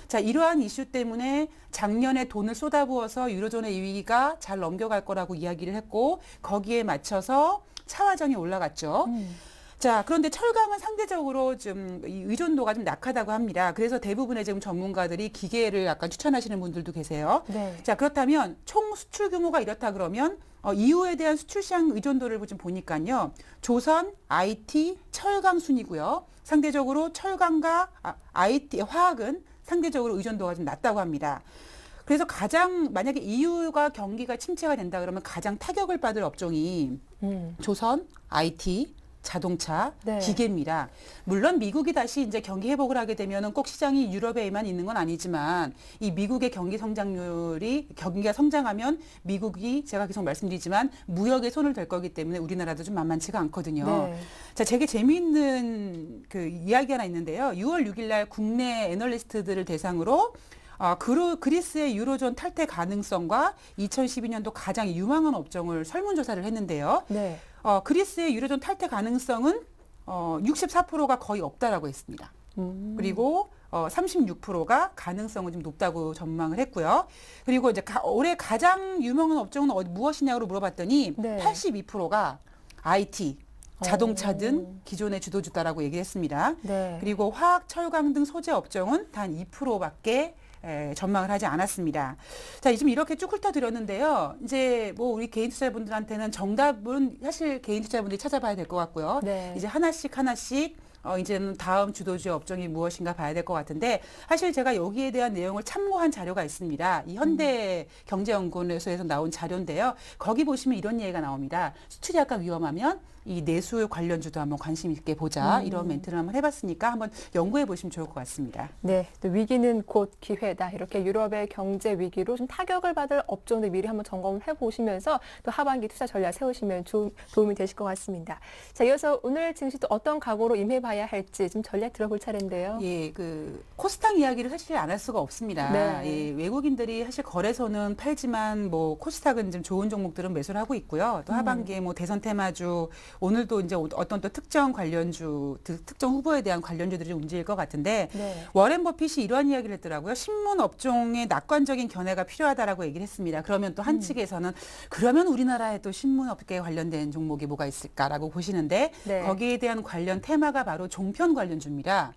자, 이러한 이슈 때문에 작년에 돈을 쏟아부어서 유로존의 위기가 잘 넘겨갈 거라고 이야기를 했고 거기에 맞춰서 차화정이 올라갔죠. 자, 그런데 철강은 상대적으로 좀 의존도가 좀 약하다고 합니다. 그래서 대부분의 지금 전문가들이 기계를 약간 추천하시는 분들도 계세요. 자, 그렇다면 총 수출 규모가 이렇다 그러면 EU에 대한 수출 시장 의존도를 좀 보니까요. 조선, IT, 철강 순이고요. 상대적으로 철강과 IT, 화학은 상대적으로 의존도가 좀 낮다고 합니다. 그래서 만약에 EU가 경기가 침체가 된다 그러면 가장 타격을 받을 업종이 조선, IT, 자동차, 네. 기계입니다. 물론 미국이 다시 이제 경기 회복을 하게 되면은 꼭 시장이 유럽에만 있는 건 아니지만 이 미국의 경기가 성장하면 미국이 제가 계속 말씀드리지만 무역에 손을 댈 거기 때문에 우리나라도 좀 만만치가 않거든요. 네. 자, 되게 재미있는 그 이야기 하나 있는데요. 6월 6일 날 국내 애널리스트들을 대상으로 그리스의 유로존 탈퇴 가능성과 2012년도 가장 유망한 업종을 설문조사를 했는데요. 네. 그리스의 유로존 탈퇴 가능성은 64%가 거의 없다라고 했습니다. 그리고 36%가 가능성은 좀 높다고 전망을 했고요. 그리고 이제 올해 가장 유망한 업종은 무엇이냐고 물어봤더니 네. 82%가 IT, 자동차 등 기존의 주도주다라고 얘기를 했습니다. 네. 그리고 화학, 철강 등 소재 업종은 단 2%밖에 전망을 하지 않았습니다. 자, 지금 이렇게 쭉 훑어드렸는데요. 이제 뭐 우리 개인 투자자분들한테는 정답은 사실 개인 투자자분들이 찾아봐야 될 것 같고요. 네. 이제 하나씩 이제는 다음 주도주의 업종이 무엇인가 봐야 될 것 같은데 사실 제가 여기에 대한 내용을 참고한 자료가 있습니다. 이 현대경제연구원에서 나온 자료인데요. 거기 보시면 이런 얘기가 나옵니다. 수출이 약간 위험하면 이 내수 관련주도 한번 관심 있게 보자. 이런 멘트를 한번 해봤으니까 한번 연구해 보시면 좋을 것 같습니다. 네, 또 위기는 곧 기회다. 이렇게 유럽의 경제 위기로 좀 타격을 받을 업종들 미리 한번 점검을 해보시면서 또 하반기 투자 전략 세우시면 도움이 되실 것 같습니다. 자, 이어서 오늘 증시도 어떤 각오로 임해봐야 할지 좀 전략 들어볼 차례인데요. 예, 코스닥 이야기를 사실 안 할 수가 없습니다. 네. 예, 외국인들이 사실 거래소는 팔지만 뭐 코스닥은 좀 좋은 종목들은 매수를 하고 있고요. 또 하반기에 뭐 대선 테마주 오늘도 이제 어떤 또 특정 관련주, 특정 후보에 대한 관련주들이 좀 움직일 것 같은데 네. 워렌 버핏이 이러한 이야기를 했더라고요. 신문 업종의 낙관적인 견해가 필요하다라고 얘기를 했습니다. 그러면 또 한 측에서는 그러면 우리나라에 또 신문 업계에 관련된 종목이 뭐가 있을까라고 보시는데 네. 거기에 대한 관련 테마가 바로 종편 관련주입니다.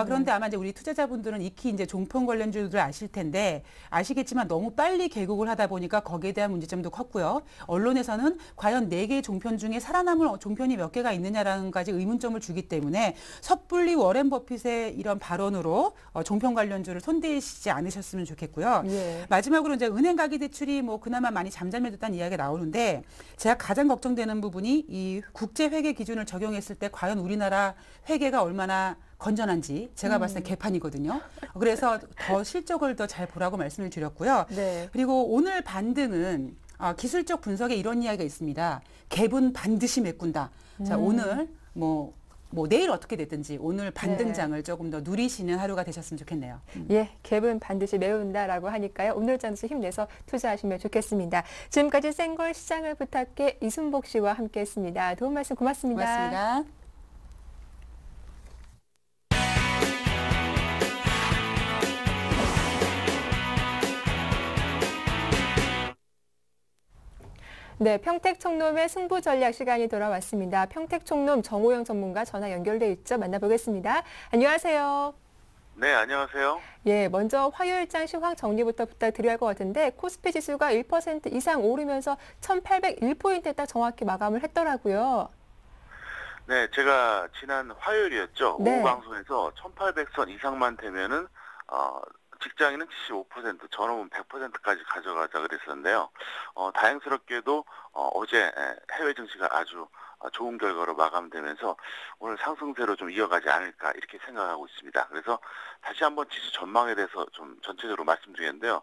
그런데 아마 이제 우리 투자자분들은 익히 이제 종편 관련주들 아실 텐데 아시겠지만 너무 빨리 개국을 하다 보니까 거기에 대한 문제점도 컸고요. 언론에서는 과연 4개의 종편 중에 살아남을 종편이 몇 개가 있느냐라는 가지 의문점을 주기 때문에 섣불리 워렌 버핏의 이런 발언으로 종편 관련주를 손대시지 않으셨으면 좋겠고요. 예. 마지막으로 이제 은행 가계 대출이 뭐 그나마 많이 잠잠해졌다는 이야기가 나오는데 제가 가장 걱정되는 부분이 이 국제 회계 기준을 적용했을 때 과연 우리나라 회계가 얼마나 건전한지 제가 봤을 때 개판이거든요. 그래서 더 실적을 더 잘 보라고 말씀을 드렸고요. 네. 그리고 오늘 반등은 기술적 분석에 이런 이야기가 있습니다. 갭은 반드시 메꾼다. 자, 오늘 뭐 내일 어떻게 됐든지 오늘 반등장을 조금 더 누리시는 하루가 되셨으면 좋겠네요. 예, 갭은 반드시 메운다라고 하니까요. 오늘 장수 힘내서 투자하시면 좋겠습니다. 지금까지 생걸 시장을 부탁해 이순복 씨와 함께했습니다. 도움 말씀 고맙습니다. 고맙습니다. 네, 평택총놈의 승부 전략 시간이 돌아왔습니다. 평택총놈 정호영 전문가 전화 연결돼 있죠. 만나보겠습니다. 안녕하세요. 네, 안녕하세요. 예, 먼저 화요일장 시황 정리부터 부탁드려야 할 것 같은데 코스피 지수가 1% 이상 오르면서 1801포인트에 딱 정확히 마감을 했더라고요. 네, 제가 지난 화요일이었죠. 네. 오후 방송에서 1800선 이상만 되면은 직장인은 75%, 전업은 100%까지 가져가자 그랬었는데요. 다행스럽게도 어제 해외 증시가 아주 좋은 결과로 마감되면서 오늘 상승세로 좀 이어가지 않을까 이렇게 생각하고 있습니다. 그래서 다시 한번 지수 전망에 대해서 좀 전체적으로 말씀드리는데요.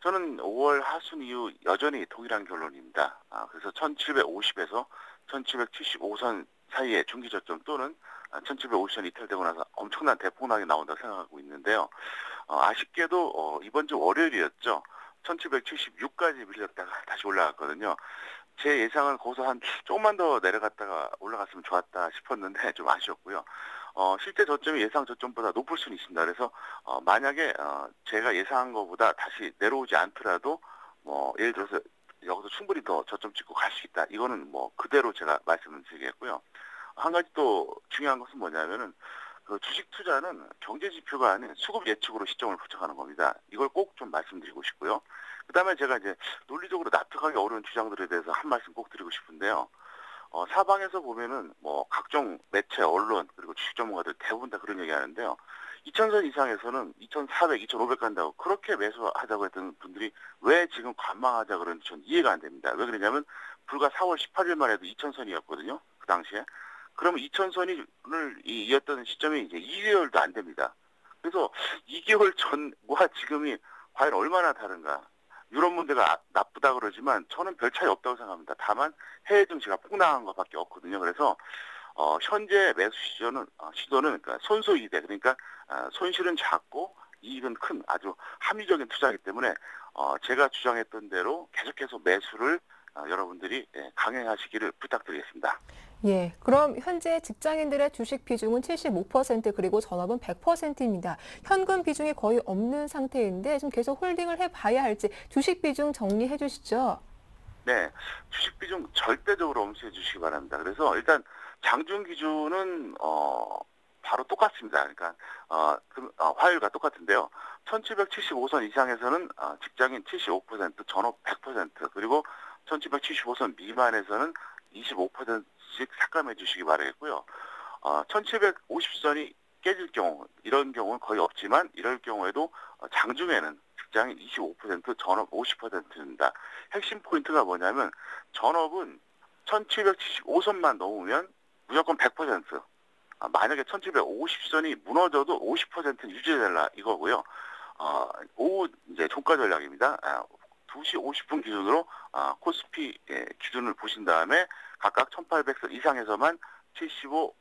저는 5월 하순 이후 여전히 동일한 결론입니다. 그래서 1750에서 1775선 사이에 중기저점 또는 1750선 이탈되고 나서 엄청난 대폭락이 나온다고 생각하고 있는데요. 아쉽게도 이번 주 월요일이었죠. 1776까지 밀렸다가 다시 올라갔거든요. 제 예상은 거기서 한 조금만 더 내려갔다가 올라갔으면 좋았다 싶었는데 좀 아쉬웠고요. 실제 저점이 예상 저점보다 높을 수는 있습니다. 그래서 만약에 제가 예상한 것보다 다시 내려오지 않더라도 예를 들어서 여기서 충분히 더 저점 찍고 갈 수 있다. 이거는 그대로 제가 말씀을 드리겠고요. 한 가지 또 중요한 것은 뭐냐면은 그 주식 투자는 경제 지표가 아닌 수급 예측으로 시점을 포착하는 겁니다. 이걸 꼭 좀 말씀드리고 싶고요. 그다음에 제가 이제 논리적으로 납득하기 어려운 주장들에 대해서 한 말씀 꼭 드리고 싶은데요. 사방에서 보면은 각종 매체, 언론 그리고 주식 전문가들 대부분 다 그런 얘기하는데요. 2000선 이상에서는 2400, 2500 간다고 그렇게 매수하자고 했던 분들이 왜 지금 관망하자 그런지 전 이해가 안 됩니다. 왜 그러냐면 불과 4월 18일만 해도 2000선이었거든요. 그 당시에. 그러면 2,000선을 이었던 시점이 이제 2개월도 안 됩니다. 그래서 2개월 전과 지금이 과연 얼마나 다른가. 유럽 문제가 나쁘다 그러지만 저는 별 차이 없다고 생각합니다. 다만 해외 증시가 폭락한 것밖에 없거든요. 그래서 현재 매수 시도는 그러니까 손소이대, 그러니까 손실은 작고 이익은 큰 아주 합리적인 투자이기 때문에 제가 주장했던 대로 계속해서 매수를 여러분들이 강행하시기를 부탁드리겠습니다. 예, 그럼 현재 직장인들의 주식 비중은 75% 그리고 전업은 100%입니다. 현금 비중이 거의 없는 상태인데 좀 계속 홀딩을 해봐야 할지 주식 비중 정리해 주시죠. 네, 주식 비중 절대적으로 엄수해 주시기 바랍니다. 그래서 일단 장중 기준은 바로 똑같습니다. 그러니까 화요일과 똑같은데요. 1775선 이상에서는 직장인 75%, 전업 100%, 그리고 1775선 미만에서는 25%씩 삭감해 주시기 바라겠고요. 1750선이 깨질 경우, 이런 경우는 거의 없지만 이럴 경우에도 장중에는 직장인 25%, 전업 50%입니다. 핵심 포인트가 뭐냐면 전업은 1775선만 넘으면 무조건 100%, 만약에 1750선이 무너져도 50% 유지되라 이거고요. 오후 이제 종가 전략입니다. 2시 50분 기준으로 코스피 기준을 보신 다음에 각각 1800선 이상에서만 75,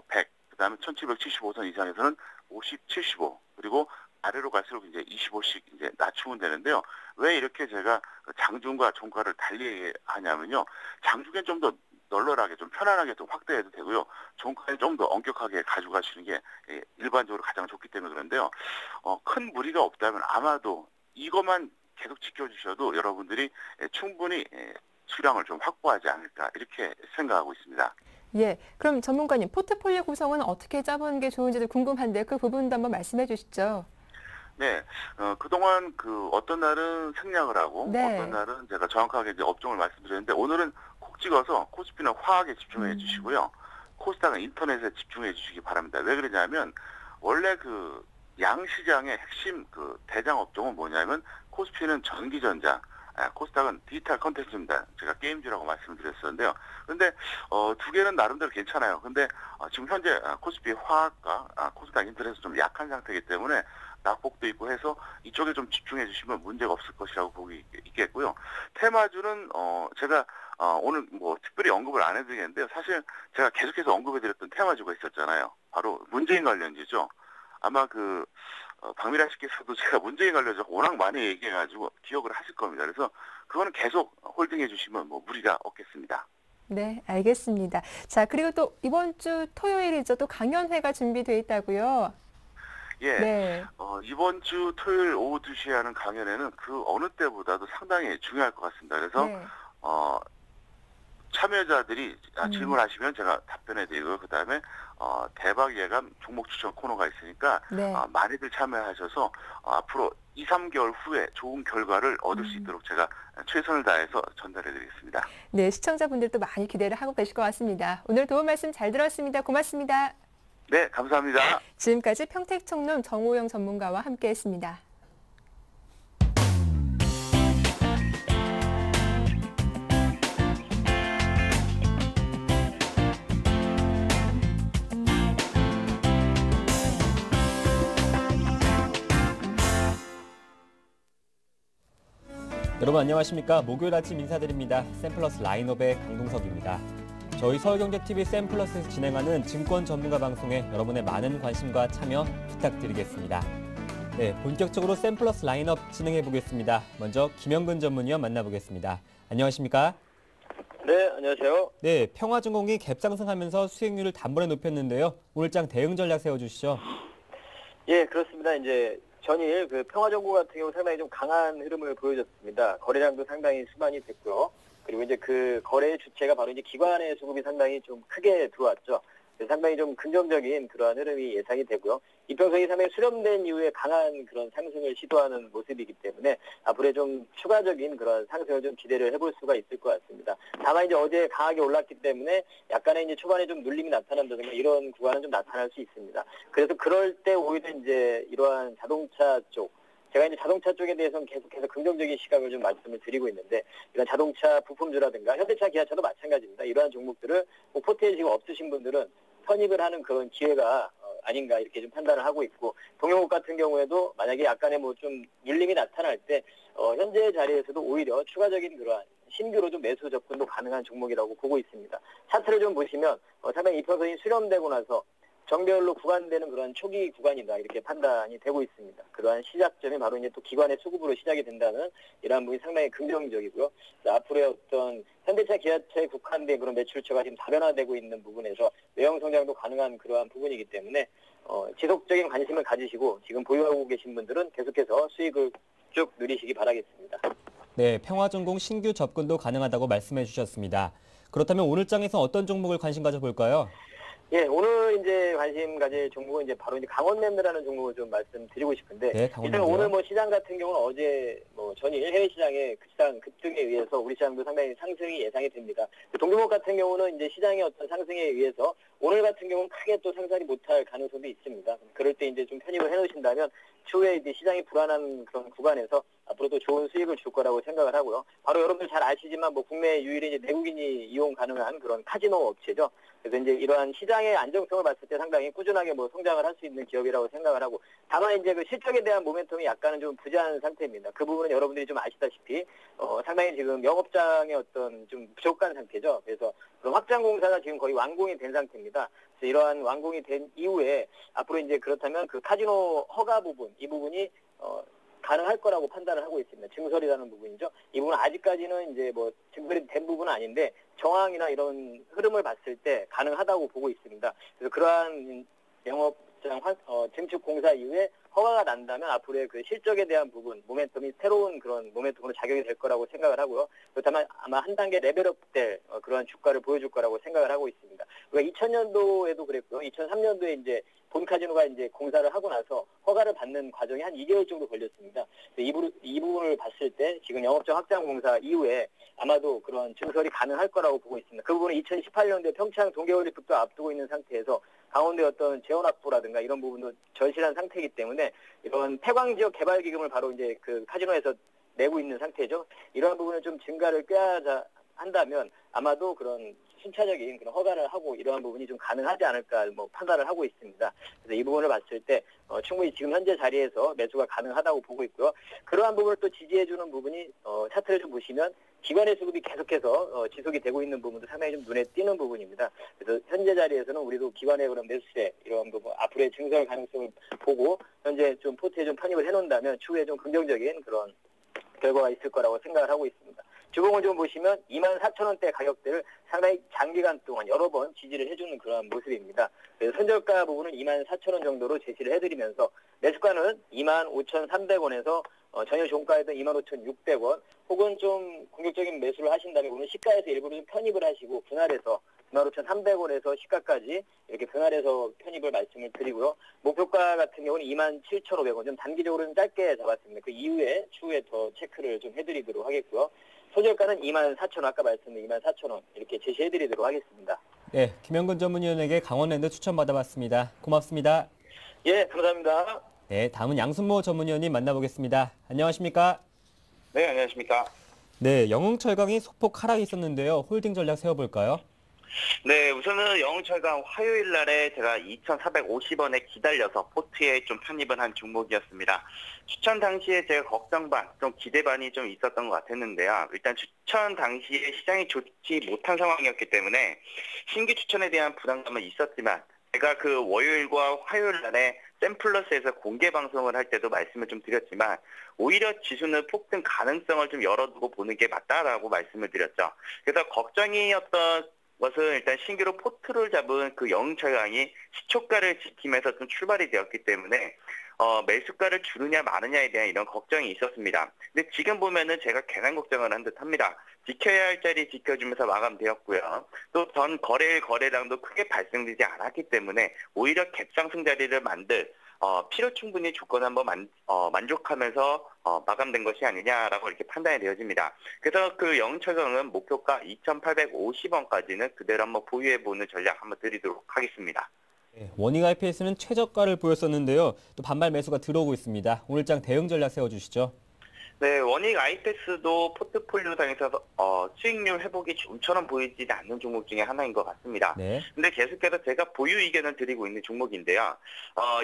100, 그 다음에 1775선 이상에서는 50, 75, 그리고 아래로 갈수록 이제 25씩 이제 낮추면 되는데요. 왜 이렇게 제가 장중과 종가를 달리 하냐면요. 장중엔 좀 더 널널하게 좀 편안하게 좀 확대해도 되고요. 종가에 좀 더 엄격하게 가져가시는 게 일반적으로 가장 좋기 때문에 그런데요. 큰 무리가 없다면 아마도 이것만 계속 지켜주셔도 여러분들이 충분히 수량을 좀 확보하지 않을까 이렇게 생각하고 있습니다. 예, 그럼 전문가님 포트폴리오 구성은 어떻게 짜보는 게 좋은지도 궁금한데 그 부분도 한번 말씀해 주시죠. 네, 그동안 어떤 날은 생략을 하고 네. 어떤 날은 제가 정확하게 이제 업종을 말씀드렸는데 오늘은 콕 찍어서 코스피는 화학에 집중해 주시고요. 코스닥은 인터넷에 집중해 주시기 바랍니다. 왜 그러냐면 원래 양시장의 핵심 대장 업종은 뭐냐면 코스피는 전기전자, 코스닥은 디지털 컨텐츠입니다. 제가 게임주라고 말씀드렸었는데요. 근데 두 개는 나름대로 괜찮아요. 근데 지금 현재 코스피 화학과 코스닥 인터넷은 좀 약한 상태이기 때문에 낙폭도 있고 해서 이쪽에 좀 집중해 주시면 문제가 없을 것이라고 보기 있겠고요. 테마주는 제가 오늘 뭐 특별히 언급을 안 해드리겠는데요. 사실 제가 계속해서 언급해드렸던 테마주가 있었잖아요. 바로 문재인 관련주죠. 아마 박미라 씨께서도 제가 문재인 관련주 워낙 많이 얘기해가지고 기억을 하실 겁니다. 그래서 그거는 계속 홀딩해 주시면 뭐 무리가 없겠습니다. 네, 알겠습니다. 자, 그리고 또 이번 주 토요일이죠. 또 강연회가 준비되어 있다고요. 예. 네. 이번 주 토요일 오후 2시에 하는 강연회는 그 어느 때보다도 상당히 중요할 것 같습니다. 그래서 네. 참여자들이 질문하시면 제가 답변해 드리고 그다음에 대박 예감 종목 추천 코너가 있으니까 네. 많이들 참여하셔서 앞으로 2, 3개월 후에 좋은 결과를 얻을 수 있도록 제가 최선을 다해서 전달해 드리겠습니다. 네, 시청자분들도 많이 기대를 하고 계실 것 같습니다. 오늘 도움 말씀 잘 들었습니다. 고맙습니다. 네, 감사합니다. 지금까지 평택청룸 정호영 전문가와 함께했습니다. 여러분 안녕하십니까? 목요일 아침 인사드립니다. 샘플러스 라인업의 강동석입니다. 저희 서울경제TV 샘플러스에서 진행하는 증권 전문가 방송에 여러분의 많은 관심과 참여 부탁드리겠습니다. 네, 본격적으로 샘플러스 라인업 진행해 보겠습니다. 먼저 김영근 전문위원 만나보겠습니다. 안녕하십니까? 네, 안녕하세요. 네, 평화증권이 갭상승하면서 수익률을 단번에 높였는데요. 오늘장 대응 전략 세워주시죠. 예, 그렇습니다. 이제 전일 평화정보 같은 경우 상당히 좀 강한 흐름을 보여줬습니다. 거래량도 상당히 수반이 됐고요. 그리고 이제 그 거래의 주체가 바로 이제 기관의 수급이 상당히 좀 크게 들어왔죠. 상당히 좀 긍정적인 그러한 흐름이 예상이 되고요. 이평선이 상당히 수렴된 이후에 강한 그런 상승을 시도하는 모습이기 때문에 앞으로 좀 추가적인 그런 상승을 좀 기대를 해볼 수가 있을 것 같습니다. 다만 이제 어제 강하게 올랐기 때문에 약간의 이제 초반에 좀 눌림이 나타난다든가 이런 구간은 좀 나타날 수 있습니다. 그래서 그럴 때 오히려 이제 이러한 자동차 쪽 제가 이제 자동차 쪽에 대해서는 계속해서 긍정적인 시각을 좀 말씀을 드리고 있는데 이런 자동차 부품주라든가 현대차, 기아차도 마찬가지입니다. 이러한 종목들을 뭐 포트에 지금 없으신 분들은 편입을 하는 그런 기회가 아닌가 이렇게 좀 판단을 하고 있고 동영업 같은 경우에도 만약에 약간의 뭐 좀 밀림이 나타날 때 현재 자리에서도 오히려 추가적인 그러한 신규로 좀 매수 접근도 가능한 종목이라고 보고 있습니다. 차트를 좀 보시면 상당히 이평선이 수렴되고 나서 정별로 구간되는 그런 초기 구간이다 이렇게 판단이 되고 있습니다. 그러한 시작점이 바로 이제 또 기관의 수급으로 시작이 된다는 이러한 부분이 상당히 긍정적이고요. 앞으로의 어떤 현대차, 기아차에 국한된 그런 매출처가 지금 다변화되고 있는 부분에서 외형 성장도 가능한 그러한 부분이기 때문에 지속적인 관심을 가지시고 지금 보유하고 계신 분들은 계속해서 수익을 쭉 누리시기 바라겠습니다. 네, 평화전공 신규 접근도 가능하다고 말씀해 주셨습니다. 그렇다면 오늘 장에서 어떤 종목을 관심 가져볼까요? 예, 오늘 이제 관심 가질 종목은 이제 바로 이제 강원랜드라는 종목을 좀 말씀드리고 싶은데, 네, 일단 강원랜드요. 오늘 뭐 시장 같은 경우는 어제 뭐 전일 해외 시장의 급등에 의해서 우리 시장도 상당히 상승이 예상이 됩니다. 동종목 같은 경우는 이제 시장의 어떤 상승에 의해서 오늘 같은 경우는 크게 또 상승하지 못할 가능성도 있습니다. 그럴 때 이제 좀 편입을 해놓으신다면 추후에 이제 시장이 불안한 그런 구간에서 앞으로도 좋은 수익을 줄 거라고 생각을 하고요. 바로 여러분들 잘 아시지만 뭐 국내 유일의 이제 내국인이 이용 가능한 그런 카지노 업체죠. 그래서 이제 이러한 시장의 안정성을 봤을 때 상당히 꾸준하게 뭐 성장을 할 수 있는 기업이라고 생각을 하고, 다만 이제 그 실적에 대한 모멘텀이 약간은 좀 부재한 상태입니다. 그 부분은 여러분들이 좀 아시다시피 상당히 지금 영업장의 어떤 좀 부족한 상태죠. 그래서 그런 확장 공사가 지금 거의 완공이 된 상태입니다. 그래서 이러한 완공이 된 이후에 앞으로 이제 그렇다면 그 카지노 허가 부분, 이 부분이 가능할 거라고 판단을 하고 있습니다. 증설이라는 부분이죠. 이 부분은 아직까지는 이제 뭐 증설이 된 부분은 아닌데 정황이나 이런 흐름을 봤을 때 가능하다고 보고 있습니다. 그래서 그러한 영업장 증축 공사 이후에 허가가 난다면 앞으로의 그 실적에 대한 부분, 모멘텀이 새로운 그런 모멘텀으로 작용이 될 거라고 생각을 하고요. 그렇다면 아마 한 단계 레벨업될 그러한 주가를 보여줄 거라고 생각을 하고 있습니다. 우리가 2000년도에도 그랬고요. 2003년도에 이제 본 카지노가 이제 공사를 하고 나서 허가를 받는 과정이 한 2개월 정도 걸렸습니다. 이 부분을 봤을 때 지금 영업장 확장 공사 이후에 아마도 그런 증설이 가능할 거라고 보고 있습니다. 그 부분은 2018년도에 평창 동계올림픽도 앞두고 있는 상태에서 강원도의 어떤 재원 확보라든가 이런 부분도 절실한 상태이기 때문에 이런 폐광 지역 개발 기금을 바로 이제 그 카지노에서 내고 있는 상태죠. 이러한 부분을 좀 증가를 꾀하자 한다면 아마도 그런 순차적인 그런 허가를 하고 이러한 부분이 좀 가능하지 않을까 뭐 판단을 하고 있습니다. 그래서 이 부분을 봤을 때 충분히 지금 현재 자리에서 매수가 가능하다고 보고 있고요. 그러한 부분을 또 지지해주는 부분이 차트를 좀 보시면 기관의 수급이 계속해서 지속이 되고 있는 부분도 상당히 좀 눈에 띄는 부분입니다. 그래서 현재 자리에서는 우리도 기관의 그런 매수세 이런 부분 앞으로의 증설 가능성을 보고 현재 좀 포트에 좀 편입을 해놓는다면 추후에 좀 긍정적인 그런 결과가 있을 거라고 생각을 하고 있습니다. 주봉을 좀 보시면 24,000원대 가격대를 상당히 장기간 동안 여러 번 지지를 해주는 그런 모습입니다. 그래서 선저가 부분은 24,000원 정도로 제시를 해드리면서 매수가는 25,300원에서 전일 종가에도 25,600원 혹은 좀 공격적인 매수를 하신다면 오늘 시가에서 일부러 좀 편입을 하시고 분할해서 25,300원에서 시가까지 이렇게 분할해서 편입을 말씀을 드리고요. 목표가 같은 경우는 27,500원 좀 단기적으로 좀 짧게 잡았습니다. 그 이후에 추후에 더 체크를 좀 해드리도록 하겠고요. 소저가는 24,000원, 아까 말씀드린 24,000원 이렇게 제시해드리도록 하겠습니다. 네, 김영근 전문위원에게 강원랜드 추천받아봤습니다. 고맙습니다. 예, 감사합니다. 네, 다음은 양순모 전문위원님 만나보겠습니다. 안녕하십니까? 네, 안녕하십니까? 네, 영흥철강이 소폭 하락이 있었는데요. 홀딩 전략 세워볼까요? 네, 우선은 영흥철강 화요일 날에 제가 2,450원에 기다려서 포트에 좀 편입을 한 종목이었습니다. 추천 당시에 제가 걱정 반, 좀 기대 반이 좀 있었던 것 같았는데요. 일단 추천 당시에 시장이 좋지 못한 상황이었기 때문에 신규 추천에 대한 부담감은 있었지만 제가 그 월요일과 화요일 날에 샘플러스에서 공개 방송을 할 때도 말씀을 좀 드렸지만 오히려 지수는 폭등 가능성을 좀 열어두고 보는 게 맞다라고 말씀을 드렸죠. 그래서 걱정이었던 것은 일단 신규로 포트를 잡은 그 영흥철강이 시초가를 지키면서 좀 출발이 되었기 때문에 매수가를 줄이냐 마느냐에 대한 이런 걱정이 있었습니다. 근데 지금 보면은 제가 괜한 걱정을 한 듯합니다. 지켜야 할 자리 지켜주면서 마감되었고요. 또 전 거래량도 크게 발생되지 않았기 때문에 오히려 갭상승 자리를 만들 필요 충분히 조건 한번 만족하면서 마감된 것이 아니냐라고 이렇게 판단이 되어집니다. 그래서 그 영흥철강은 목표가 2,850원까지는 그대로 한번 보유해보는 전략 한번 드리도록 하겠습니다. 네, 원익 IPS는 최저가를 보였었는데요. 또 반발 매수가 들어오고 있습니다. 오늘장 대응 전략 세워주시죠. 네, 원익 아이패스도 포트폴리오상에서 수익률 회복이 좀처럼 보이지 않는 종목 중에 하나인 것 같습니다. 네. 근데 계속해서 제가 보유 의견을 드리고 있는 종목인데요.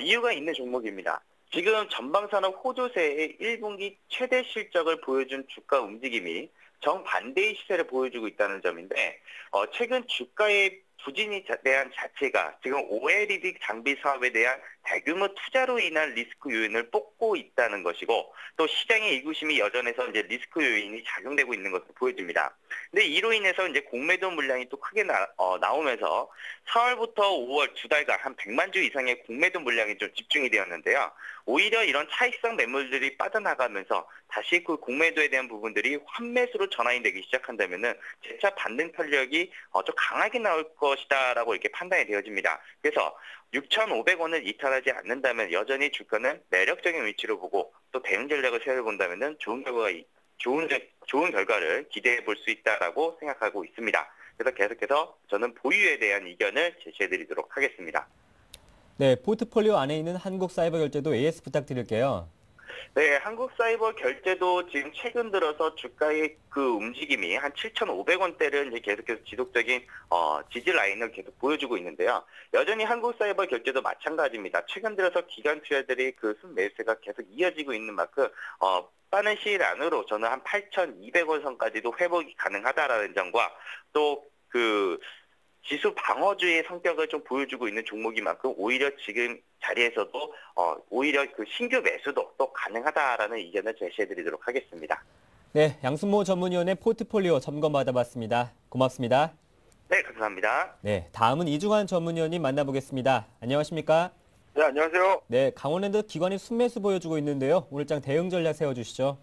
이유가 있는 종목입니다. 지금 전방산업 호조세의 1분기 최대 실적을 보여준 주가 움직임이 정반대의 시세를 보여주고 있다는 점인데 최근 주가의 부진에 대한 자체가 지금 OLED 장비 사업에 대한 대규모 투자로 인한 리스크 요인을 뽑고 있다는 것이고 또 시장의 의구심이 여전해서 이제 리스크 요인이 작용되고 있는 것으로 보여집니다. 근데 이로 인해서 이제 공매도 물량이 또 크게 나오면서 4월부터 5월 두 달간 한 100만 주 이상의 공매도 물량이 좀 집중이 되었는데요. 오히려 이런 차익성 매물들이 빠져나가면서 다시 그 공매도에 대한 부분들이 환매수로 전환이 되기 시작한다면은 재차 반등 탄력이 좀 강하게 나올 것이다라고 이렇게 판단이 되어집니다. 그래서 6,500원을 이탈하지 않는다면 여전히 주가는 매력적인 위치로 보고 또 대응 전략을 세워본다면은 좋은 결과를 기대해 볼 수 있다라고 생각하고 있습니다. 그래서 계속해서 저는 보유에 대한 의견을 제시해드리도록 하겠습니다. 네, 포트폴리오 안에 있는 한국사이버결제도 AS 부탁드릴게요. 네, 한국사이버결제도 지금 최근 들어서 주가의 그 움직임이 한 7,500원대를 이제 계속해서 지속적인 지지 라인을 계속 보여주고 있는데요. 여전히 한국사이버결제도 마찬가지입니다. 최근 들어서 기관 투자들이 그 순매수세가 계속 이어지고 있는 만큼 빠른 시일 안으로 저는 한 8,200원 선까지도 회복이 가능하다라는 점과 또 그 지수 방어주의 성격을 좀 보여주고 있는 종목인 만큼 오히려 지금 자리에서도 오히려 그 신규 매수도 또 가능하다라는 의견을 제시해드리도록 하겠습니다. 네, 양순모 전문위원의 포트폴리오 점검 받아봤습니다. 고맙습니다. 네, 감사합니다. 네, 다음은 이중환 전문위원님 만나보겠습니다. 안녕하십니까? 네, 안녕하세요. 네, 강원랜드 기관이 순매수 보여주고 있는데요. 오늘장 대응 전략 세워주시죠.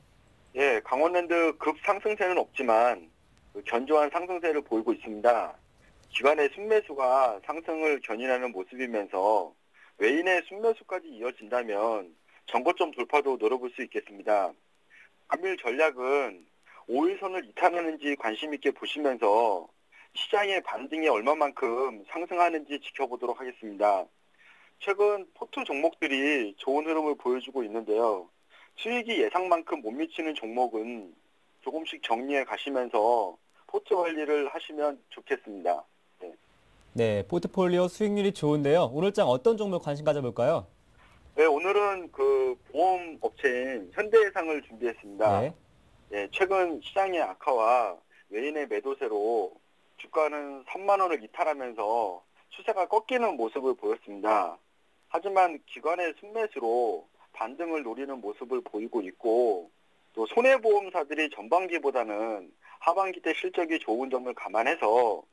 예, 강원랜드 급상승세는 없지만 견조한 상승세를 보이고 있습니다. 기관의 순매수가 상승을 견인하는 모습이면서 외인의 순매수까지 이어진다면 전고점 돌파도 노려볼 수 있겠습니다. 금일 전략은 5일선을 이탈하는지 관심 있게 보시면서 시장의 반등이 얼마만큼 상승하는지 지켜보도록 하겠습니다. 최근 포트 종목들이 좋은 흐름을 보여주고 있는데요. 수익이 예상만큼 못 미치는 종목은 조금씩 정리해 가시면서 포트 관리를 하시면 좋겠습니다. 네, 포트폴리오 수익률이 좋은데요. 오늘장 어떤 종목 관심 가져볼까요? 네, 오늘은 그 보험 업체인 현대해상을 준비했습니다. 네. 네, 최근 시장의 악화와 외인의 매도세로 주가는 3만 원을 이탈하면서 추세가 꺾이는 모습을 보였습니다. 하지만 기관의 순매수로 반등을 노리는 모습을 보이고 있고 또 손해보험사들이 전반기보다는 하반기 때 실적이 좋은 점을 감안해서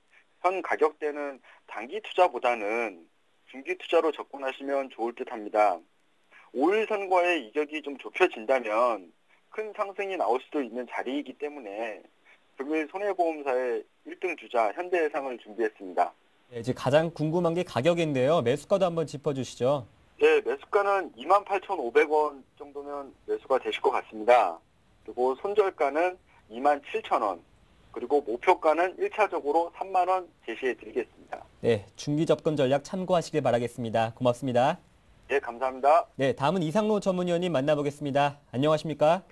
현 가격대는 단기 투자보다는 중기 투자로 접근하시면 좋을 듯합니다. 5일선과의 이격이 좀 좁혀진다면 큰 상승이 나올 수도 있는 자리이기 때문에 금일 손해보험사의 1등 주자 현대해상을 준비했습니다. 네, 이제 가장 궁금한 게 가격인데요. 매수가도 한번 짚어주시죠. 네, 매수가는 28,500원 정도면 매수가 되실 것 같습니다. 그리고 손절가는 27,000원. 그리고 목표가는 1차적으로 3만 원 제시해 드리겠습니다. 네, 중기 접근 전략 참고하시길 바라겠습니다. 고맙습니다. 네, 감사합니다. 네, 다음은 이상로 전문위원님 만나보겠습니다. 안녕하십니까?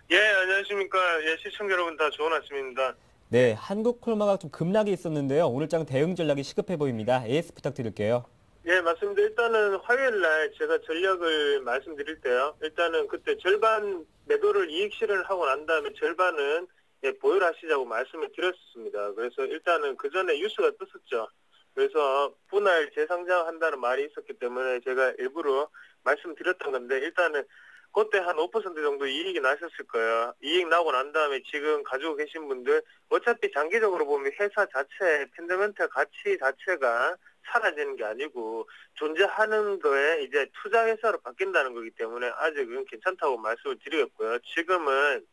예, 안녕하십니까. 예, 시청자 여러분 다 좋은 아침입니다. 네, 한국콜마가 좀 급락이 있었는데요. 오늘장 대응 전략이 시급해 보입니다. AS 부탁드릴게요. 예, 맞습니다. 일단은 화요일 날 제가 전략을 말씀드릴 때요. 일단은 그때 절반 매도를 이익 실현을 하고 난 다음에 절반은 보유를 하시자고 말씀을 드렸습니다. 그래서 일단은 그 전에 뉴스가 떴었죠. 그래서 분할 재상장한다는 말이 있었기 때문에 제가 일부러 말씀드렸던 건데 일단은 그때 한 5% 정도 이익이 나셨을 거예요. 이익 나고 난 다음에 지금 가지고 계신 분들 어차피 장기적으로 보면 회사 자체 펀더멘털 가치 자체가 사라지는 게 아니고 존재하는 거에 이제 투자 회사로 바뀐다는 거기 때문에 아직은 괜찮다고 말씀을 드리겠고요. 지금은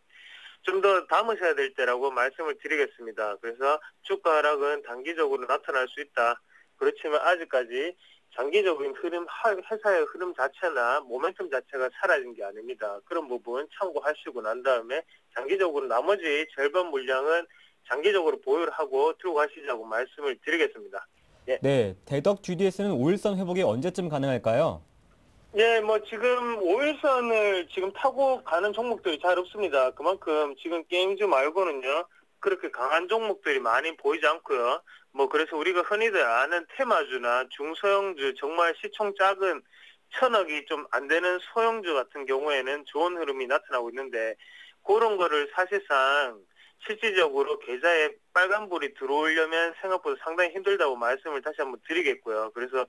좀 더 담으셔야 될 때라고 말씀을 드리겠습니다. 그래서 주가 하락은 단기적으로 나타날 수 있다. 그렇지만 아직까지 장기적인 흐름, 회사의 흐름 자체나 모멘텀 자체가 사라진 게 아닙니다. 그런 부분 참고하시고 난 다음에 장기적으로 나머지 절반 물량은 장기적으로 보유를 하고 들고 가시자고 말씀을 드리겠습니다. 네, 대덕 GDS는 5일선 회복이 언제쯤 가능할까요? 예, 뭐 지금 5일선을 지금 타고 가는 종목들이 잘 없습니다. 그만큼 지금 게임주 말고는요, 그렇게 강한 종목들이 많이 보이지 않고요. 뭐 그래서 우리가 흔히들 아는 테마주나 중소형주, 정말 시총 작은 1,000억이 좀 안 되는 소형주 같은 경우에는 좋은 흐름이 나타나고 있는데, 그런 거를 사실상 실질적으로 계좌에 빨간불이 들어오려면 생각보다 상당히 힘들다고 말씀을 다시 한번 드리겠고요. 그래서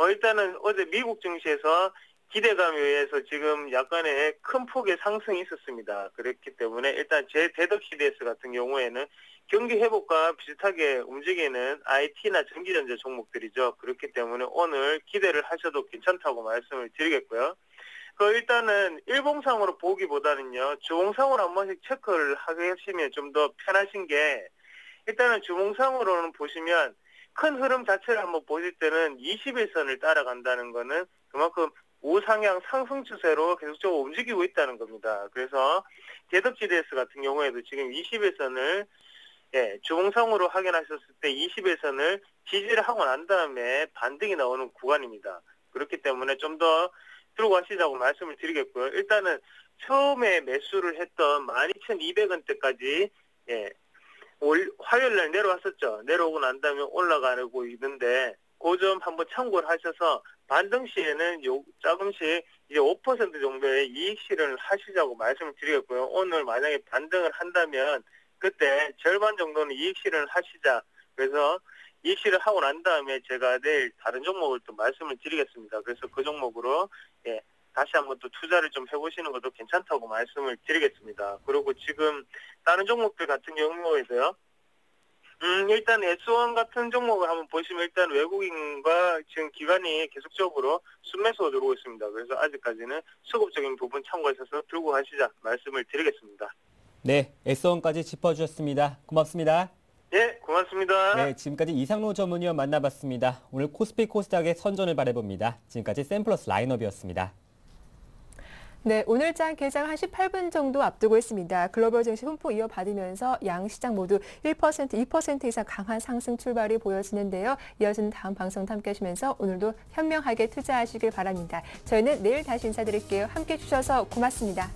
일단은 어제 미국 증시에서 기대감에 의해서 지금 약간의 큰 폭의 상승이 있었습니다. 그렇기 때문에 일단 제 대덕 CDS 같은 경우에는 경기 회복과 비슷하게 움직이는 IT나 전기전자 종목들이죠. 그렇기 때문에 오늘 기대를 하셔도 괜찮다고 말씀을 드리겠고요. 일단은 일봉상으로 보기보다는요, 주봉상으로 한 번씩 체크를 하시면 좀 더 편하신 게, 일단은 주봉상으로는 보시면 큰 흐름 자체를 한번 보실 때는 21선을 따라간다는 거는 그만큼 우상향 상승 추세로 계속적으로 움직이고 있다는 겁니다. 그래서 대덕 GDS 같은 경우에도 지금 21선을 주봉상으로 확인하셨을 때 21선을 지지를 하고 난 다음에 반등이 나오는 구간입니다. 그렇기 때문에 좀 더 들고 가시자고 말씀을 드리겠고요. 일단은 처음에 매수를 했던 12,200원대까지 화요일 날 내려왔었죠. 내려오고 난 다음에 올라가고 있는데 그 점 한번 참고를 하셔서 반등 시에는 조금씩 이제 5% 정도의 이익 실현을 하시자고 말씀을 드리겠고요. 오늘 만약에 반등을 한다면 그때 절반 정도는 이익 실현을 하시자. 그래서 이익 실현 하고 난 다음에 제가 내일 다른 종목을 또 말씀을 드리겠습니다. 그래서 그 종목으로 다시 한번 또 투자를 좀 해보시는 것도 괜찮다고 말씀을 드리겠습니다. 그리고 지금 다른 종목들 같은 경우에도요. 일단 S1 같은 종목을 한번 보시면 일단 외국인과 지금 기관이 계속적으로 순매수가 들어오고 있습니다. 그래서 아직까지는 수급적인 부분 참고하셔서 들고 가시자 말씀을 드리겠습니다. 네, S1까지 짚어주셨습니다. 고맙습니다. 예, 고맙습니다. 네, 지금까지 이상로 전문위원 만나봤습니다. 오늘 코스피 코스닥의 선전을 바라봅니다. 지금까지 샘플러스 라인업이었습니다. 네, 오늘장 개장 한 18분 정도 앞두고 있습니다. 글로벌 증시 훈풍 이어받으면서 양 시장 모두 1%, 2% 이상 강한 상승 출발이 보여지는데요. 이어지는 다음 방송도 함께 하시면서 오늘도 현명하게 투자하시길 바랍니다. 저희는 내일 다시 인사드릴게요. 함께 해주셔서 고맙습니다.